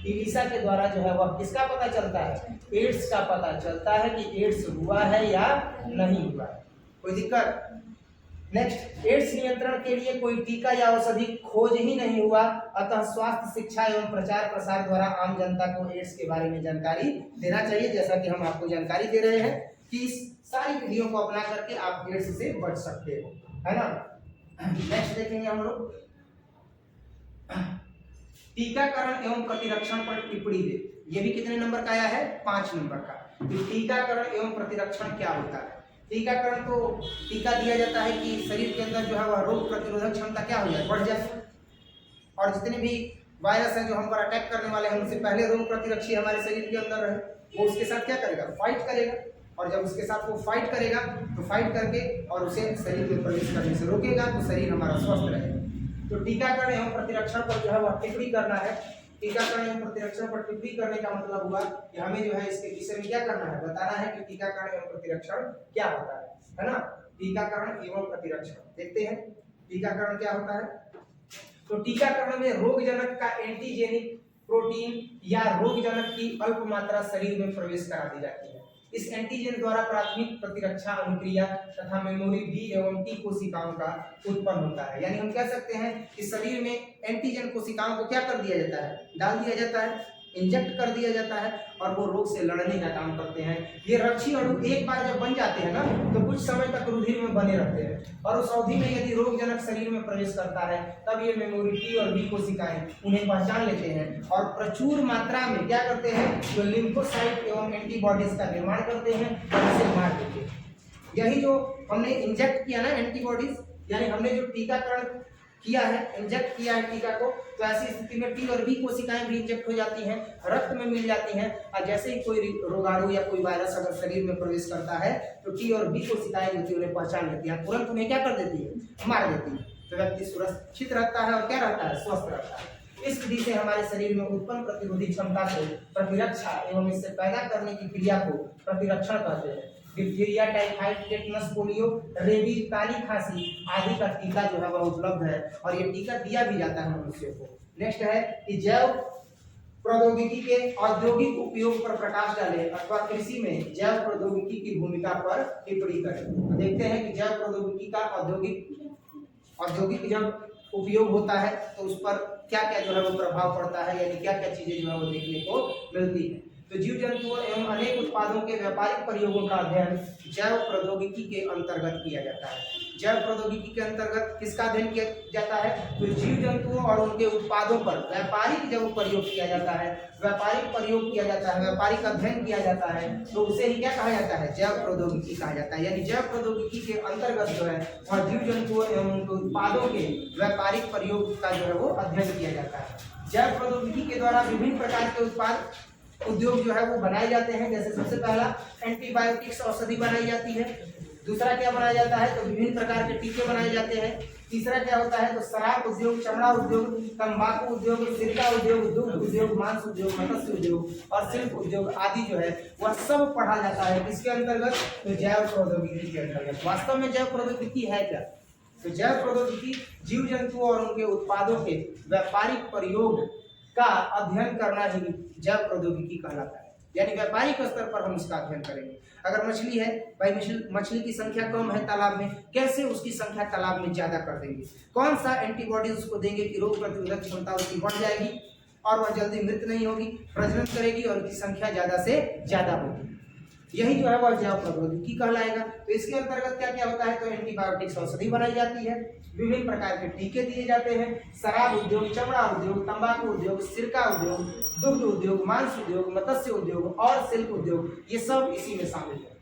इलिसा के द्वारा जो है वह किसका पता चलता है, एड्स का पता चलता है कि एड्स हुआ है या नहीं हुआ है। कोई दिक्कत? नेक्स्ट, एड्स नियंत्रण के लिए कोई टीका या औषधि खोज ही नहीं हुआ, अतः स्वास्थ्य शिक्षा एवं प्रचार प्रसार द्वारा आम जनता को एड्स के बारे में जानकारी देना चाहिए। जैसा कि हम आपको जानकारी दे रहे हैं कि इस सारी विधियों को अपना करके आप एड्स से बच सकते हो, है ना। नेक्स्ट देखेंगे हम लोग, टीकाकरण एवं प्रतिरक्षण पर टिप्पणी दे। ये भी कितने नंबर का आया है? 5 नंबर का। टीकाकरण एवं प्रतिरक्षण क्या होता है? टीकाकरण तो टीका दिया जाता है कि शरीर के अंदर जो है वह रोग प्रतिरोधक क्षमता क्या हो जाए, बढ़ जाए, और जितने भी वायरस हैं जो हम पर अटैक करने वाले हैं उनसे पहले रोग प्रतिरक्षी हमारे शरीर के अंदर रहे, वो उसके साथ क्या करेगा, फाइट करेगा, और जब उसके साथ वो फाइट करेगा तो फाइट करके और उसे शरीर में प्रवेश करने से रोकेगा, तो शरीर हमारा स्वस्थ रहेगा। तो टीकाकरण एवं प्रतिरक्षण पर जो है वह टिप्पणी करना है। टीकाकरण एवं प्रतिरक्षण पर टिप्पणी करने का मतलब हुआ कि हमें जो है इसके विषय में क्या करना है, बताना है कि टीकाकरण एवं प्रतिरक्षण क्या होता है ना। टीकाकरण एवं प्रतिरक्षण देखते हैं, टीकाकरण क्या होता है। तो टीकाकरण में रोगजनक का एंटीजेनिक प्रोटीन या रोगजनक की अल्प मात्रा शरीर में प्रवेश करा दी जाती है। इस एंटीजन द्वारा प्राथमिक प्रतिरक्षा अनुक्रिया तथा मेमोरी बी एवं टी कोशिकाओं का उत्पन्न होता है। यानी हम कह सकते हैं कि शरीर में एंटीजन कोशिकाओं को क्या कर दिया जाता है, डाल दिया जाता है, इंजेक्ट कर दिया जाता है, और वो रोग से लड़ने का काम करते हैं। ये रक्षी अणु एक बार जब बन जाते हैं ना तो कुछ समय तक रुधिर में बने रहते हैं, और उस अवधि में यदि रोगजनक शरीर में प्रवेश करता है तब ये मेमोरी टी और बी कोशिकाएं उन्हें पहचान लेते हैं और प्रचुर मात्रा में क्या करते हैं, जो लिम्फोसाइट एवं एंटीबॉडीज का निर्माण करते हैं और इसे मार देते हैं। यही जो हमने इंजेक्ट किया ना एंटीबॉडीज, यानी हमने जो टीकाकरण किया है, इंजेक्ट किया है टीका को, तो ऐसी स्थिति में टी और बी कोशिकाएं भी इंजेक्ट हो जाती हैं, रक्त में मिल जाती हैं, और जैसे ही कोई रोगाणु या कोई वायरस अगर शरीर में प्रवेश करता है तो टी और बी कोशिकाएं होती है उन्हें पहचान लेती है, तुरंत उन्हें क्या कर देती है, मार देती है। तो व्यक्ति सुरक्षित रहता है और क्या रहता है, स्वस्थ रहता है। इस विधि से हमारे शरीर में उत्पन्न प्रतिरोधी क्षमता को प्रतिरक्षा एवं इससे पैदा करने की क्रिया को प्रतिरक्षण कहते हैं। Diphtheria, typhoid, tetanus, polio, rabies, काली खांसी आदि का टीका जो है वह उपलब्ध है और ये टीका दिया भी जाता है मनुष्य को। नेक्स्ट है कि जैव प्रौद्योगिकी के औद्योगिक उपयोग पर प्रकाश डालें अथवा कृषि में जैव प्रौद्योगिकी की भूमिका पर टिप्पणी करें। देखते हैं कि जैव प्रौद्योगिकी का औद्योगिक जब उपयोग होता है तो उस पर क्या क्या जो है वो प्रभाव पड़ता है, यानी क्या क्या चीजें जो है वो देखने को मिलती है। तो जीव जंतुओं एवं अनेक उत्पादों के व्यापारिक प्रयोगों का अध्ययन जैव प्रौद्योगिकी के अंतर्गत किया जाता है। जैव प्रौद्योगिकी के अंतर्गत किसका अध्ययन किया जाता है, तो जीव जंतुओं और उनके उत्पादों पर व्यापारिक जब प्रयोग किया जाता है, व्यापारिक प्रयोग किया जाता है, व्यापारिक अध्ययन किया जाता है, तो उसे ही क्या कहा जाता है, जैव प्रौद्योगिकी कहा जाता है। यानी जैव प्रौद्योगिकी के अंतर्गत जो है और जीव जंतुओं एवं उनके उत्पादों के व्यापारिक प्रयोग का जो है वो अध्ययन किया जाता है। जैव प्रौद्योगिकी के द्वारा विभिन्न प्रकार के उत्पाद उद्योग जो है वो बनाए जाते हैं। जैसे सबसे पहला एंटीबायोटिक्स औषधि बनाई जाती है, दूसरा क्या बनाया जाता है, तो विभिन्न प्रकार के टीके बनाए जाते हैं, तीसरा क्या होता है, तो शराब उद्योग, चमड़ा उद्योग, तंबाकू उद्योग, सिरका उद्योग, दुग्ध उद्योग, मांस उद्योग, मत्स्य उद्योग और शिल्प उद्योग आदि जो है वह सब पढ़ा जाता है किसके अंतर्गत, तो जैव प्रौद्योगिकी के अंतर्गत। वास्तव में जैव प्रौद्योगिकी है क्या, तो जैव प्रौद्योगिकी जीव जंतुओं और उनके उत्पादों के व्यापारिक प्रयोग का अध्ययन करना ही जैव प्रौद्योगिकी कहलाता है। यानी व्यापारिक स्तर पर हम इसका अध्ययन करेंगे। अगर मछली है, भाई मछली की संख्या कम है तालाब में, कैसे उसकी संख्या तालाब में ज्यादा कर देंगे, कौन सा एंटीबॉडी उसको देंगे कि रोग प्रतिरोधक क्षमता उसकी बढ़ जाएगी और वह जल्दी मृत नहीं होगी, प्रजनन करेगी और उसकी संख्या ज्यादा से ज्यादा होगी। यही जो है वह जैव प्रौद्योगिकी कहलाएगा। तो इसके अंतर्गत क्या क्या होता है, तो एंटीबायोटिक्स औषधि बनाई जाती है, विभिन्न प्रकार के टीके दिए जाते हैं, शराब उद्योग, चमड़ा उद्योग, तंबाकू उद्योग, सिरका उद्योग, दुग्ध उद्योग, मांस उद्योग, मत्स्य उद्योग और शिल्प उद्योग, ये सब इसी में शामिल है।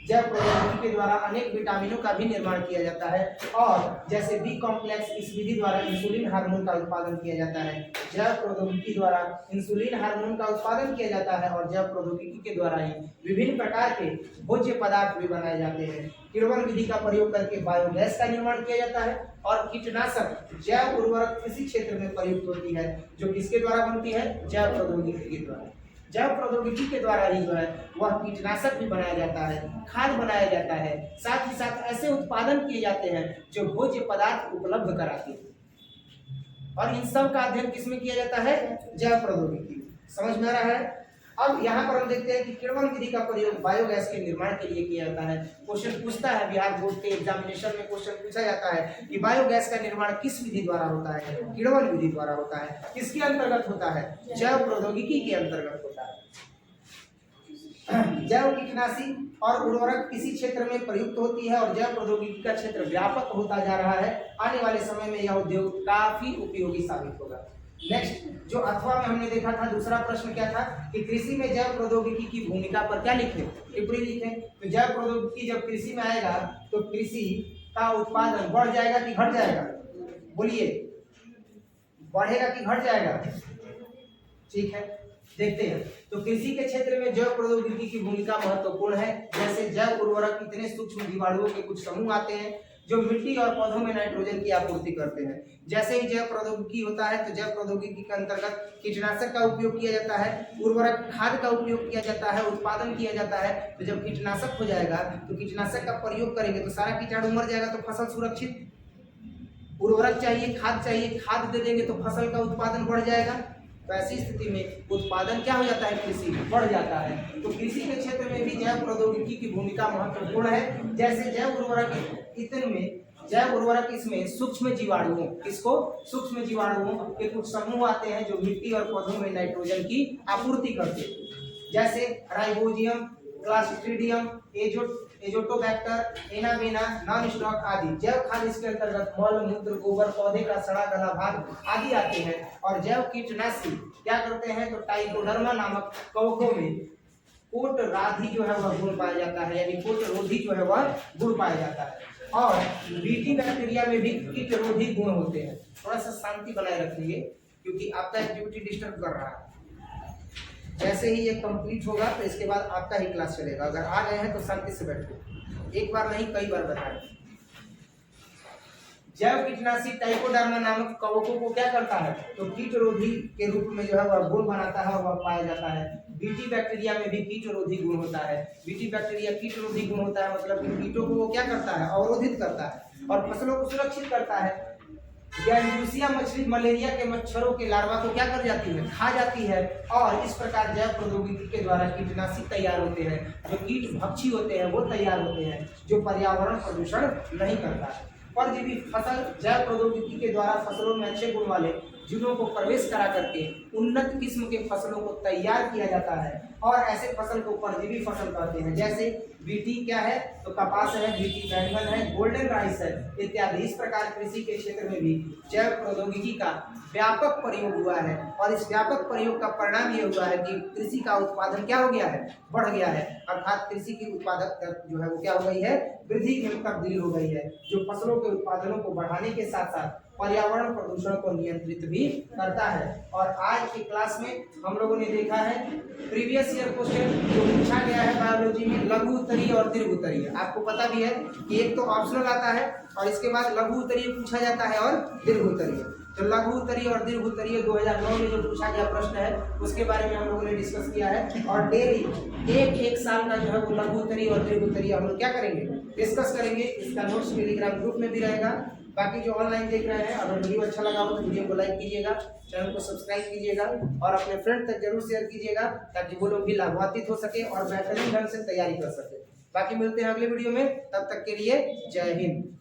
जैव प्रौद्योगिकी के द्वारा अनेक विटामिनों का भी निर्माण किया जाता है और जैसे बी कॉम्प्लेक्स, इस विधि द्वारा इंसुलिन हार्मोन का उत्पादन किया जाता है। जैव प्रौद्योगिकी द्वारा इंसुलिन हार्मोन का उत्पादन किया जाता है और जैव प्रौद्योगिकी के द्वारा ही विभिन्न प्रकार के भोज्य पदार्थ भी बनाए जाते हैं। किण्वन विधि का प्रयोग करके बायोगैस का निर्माण किया जाता है और कीटनाशक जैव उर्वरक कृषि क्षेत्र में प्रयुक्त होती है, जो किसके द्वारा बनती है, जैव प्रौद्योगिकी के द्वारा। जैव प्रौद्योगिकी के द्वारा ही जो है वह कीटनाशक भी बनाया जाता है, खाद बनाया जाता है, साथ ही साथ ऐसे उत्पादन किए जाते हैं जो भोज्य पदार्थ उपलब्ध कराते हैं। और इन सब का अध्ययन किसमें किया जाता है, जैव प्रौद्योगिकी। समझ में आ रहा है। अब यहाँ पर हम देखते हैं कि किण्वन विधि का प्रयोग बायोगैस के निर्माण के लिए किया जाता है। क्वेश्चन पूछता है, बिहार बोर्ड के एग्जामिनेशन में क्वेश्चन पूछा जाता है कि बायोगैस का निर्माण किस विधि द्वारा होता है, किण्वन विधि द्वारा होता है। किसके अंतर्गत होता है, जैव प्रौद्योगिकी के अंतर्गत होता है। जैव कीटनाशी और उर्वरक किसी क्षेत्र में प्रयुक्त होती है और जैव प्रौद्योगिकी का क्षेत्र व्यापक होता जा रहा है। आने वाले समय में यह उद्योग काफी उपयोगी साबित होगा। नेक्स्ट, जो अथवा में हमने देखा था, दूसरा प्रश्न क्या था कि कृषि में जैव प्रौद्योगिकी की भूमिका पर क्या लिखें, टिप्पणी लिखें। तो जैव प्रौद्योगिकी जब कृषि में आएगा तो कृषि का उत्पादन बढ़ जाएगा कि घट जाएगा, बोलिए, बढ़ेगा कि घट जाएगा। ठीक है, देखते हैं। तो कृषि के क्षेत्र में जैव प्रौद्योगिकी की भूमिका महत्वपूर्ण है। जैसे जैव उर्वरक इतने सूक्ष्म जीवाणुओं के कुछ समूह आते हैं जो मिट्टी और पौधों में नाइट्रोजन की आपूर्ति करते हैं। जैसे ही जैव प्रौद्योगिकी होता है तो जैव प्रौद्योगिकी के अंतर्गत कीटनाशक का उपयोग किया जाता है, उर्वरक खाद का उपयोग किया जाता है, उत्पादन किया जाता है। तो जब कीटनाशक हो जाएगा तो कीटनाशक का प्रयोग करेंगे तो सारा कीटाणु मर जाएगा, तो फसल सुरक्षित। उर्वरक चाहिए, खाद चाहिए, खाद दे देंगे तो फसल का उत्पादन बढ़ जाएगा। तो ऐसी स्थिति में उत्पादन क्या हो जाता है, कृषि बढ़ जाता है। तो कृषि के क्षेत्र में भी जैव प्रौद्योगिकी की भूमिका महत्वपूर्ण है। जैसे जैव उर्वरक इसमें सूक्ष्म जीवाणुओं, किसको, सूक्ष्म जीवाणुओं के कुछ समूह आते हैं जो मिट्टी और पौधों में नाइट्रोजन की आपूर्ति करते हैं। जैसे rhizobium, Clostridium, Azotobacter, anabaena, non stock आदि। जैव खाद इसके अंतर्गत मल, मूत्र, गोबर, पौधे का सड़ा गला भाग आदि आते हैं। और जैव कीटनाशी क्या करते हैं, तो ट्राइकोडर्मा नामक कवकों में कोट राधि जो है वह गुण पाया जाता है, यानी कोट रोधी जो है वह गुण पाया जाता है। और बीटी बैक्टीरिया में भी कीट रोधी गुण होते हैं। थोड़ा सा शांति बनाए रखिए क्योंकि आपका एक्टिविटी डिस्टर्ब कर रहा है। जैसे ही ये कंप्लीट होगा तो इसके बाद आपका ही क्लास चलेगा। अगर आ गए हैं तो शांति से बैठो, एक बार नहीं कई बार बताएं। जैव कीटनाशी ट्राइकोडर्मा नामक कवकों को क्या करता है, तो कीट रोधी के रूप में जो है वह गुण बनाता है और वह पाया जाता है। बीटी बैक्टीरिया में भी कीट रोधी गुण होता है। बीटी बैक्टीरिया कीट रोधी गुण होता है, मतलब कि कीटों को वो क्या करता है, अवरोधित करता है और फसलों को सुरक्षित करता है। गैंडूसिया मछली मलेरिया के मच्छरों के लार्वा को क्या कर जाती है, खा जाती है। और इस प्रकार जैव प्रौद्योगिकी के द्वारा कीटनाशी तैयार होते हैं। जो कीट भक्षी होते हैं वो तैयार होते हैं, जो पर्यावरण प्रदूषण नहीं करता है। परजीवी फसल जैव प्रौद्योगिकी के द्वारा फसलों में अच्छे गुण वाले जीवों को प्रवेश करा करके उन्नत किस्म के फसलों को तैयार किया जाता है और ऐसे फसल को परजीवी फसल कहते हैं। जैसे बीटी क्या है, तो कपास है, बीटी बैंगन है, गोल्डन राइस है इत्यादि। इस प्रकार कृषि के क्षेत्र में भी जैव प्रौद्योगिकी का व्यापक प्रयोग हुआ है और इस व्यापक प्रयोग का परिणाम ये हुआ है कि कृषि का उत्पादन क्या हो गया है, बढ़ गया है। अर्थात कृषि की उत्पादक जो है वो क्या हो गई है, वृद्धि में तब्दील हो गई है, जो फसलों के उत्पादनों को बढ़ाने के साथ साथ पर्यावरण प्रदूषण को नियंत्रित भी करता है। और आज की क्लास में हम लोगों ने देखा है प्रीवियस ईयर क्वेश्चन जो पूछा गया है बायोलॉजी में, लघु उत्तरीय और दीर्घ उत्तरीय। आपको पता भी है कि एक तो ऑप्शनल आता है और इसके बाद लघु उत्तरीय पूछा जाता है और दीर्घ उत्तरीय। तो लघु उत्तरीय और दीर्घ उत्तरीय 2009 में जो पूछा गया प्रश्न है उसके बारे में हम लोगों ने डिस्कस किया है। और डेली एक साल का जो है वो लघु उत्तरीय और दीर्घ उत्तरीय हम लोग क्या करेंगे, डिस्कस करेंगे। इसका नोट्स टेलीग्राम ग्रुप में भी रहेगा। बाकी जो ऑनलाइन देख रहे हैं, अगर वीडियो अच्छा लगा हो तो वीडियो को लाइक कीजिएगा, चैनल को सब्सक्राइब कीजिएगा और अपने फ्रेंड तक जरूर शेयर कीजिएगा ताकि वो लोग भी लाभान्वित हो सके और बेहतरीन ढंग से तैयारी कर सके। बाकी मिलते हैं अगले वीडियो में, तब तक के लिए जय हिंद।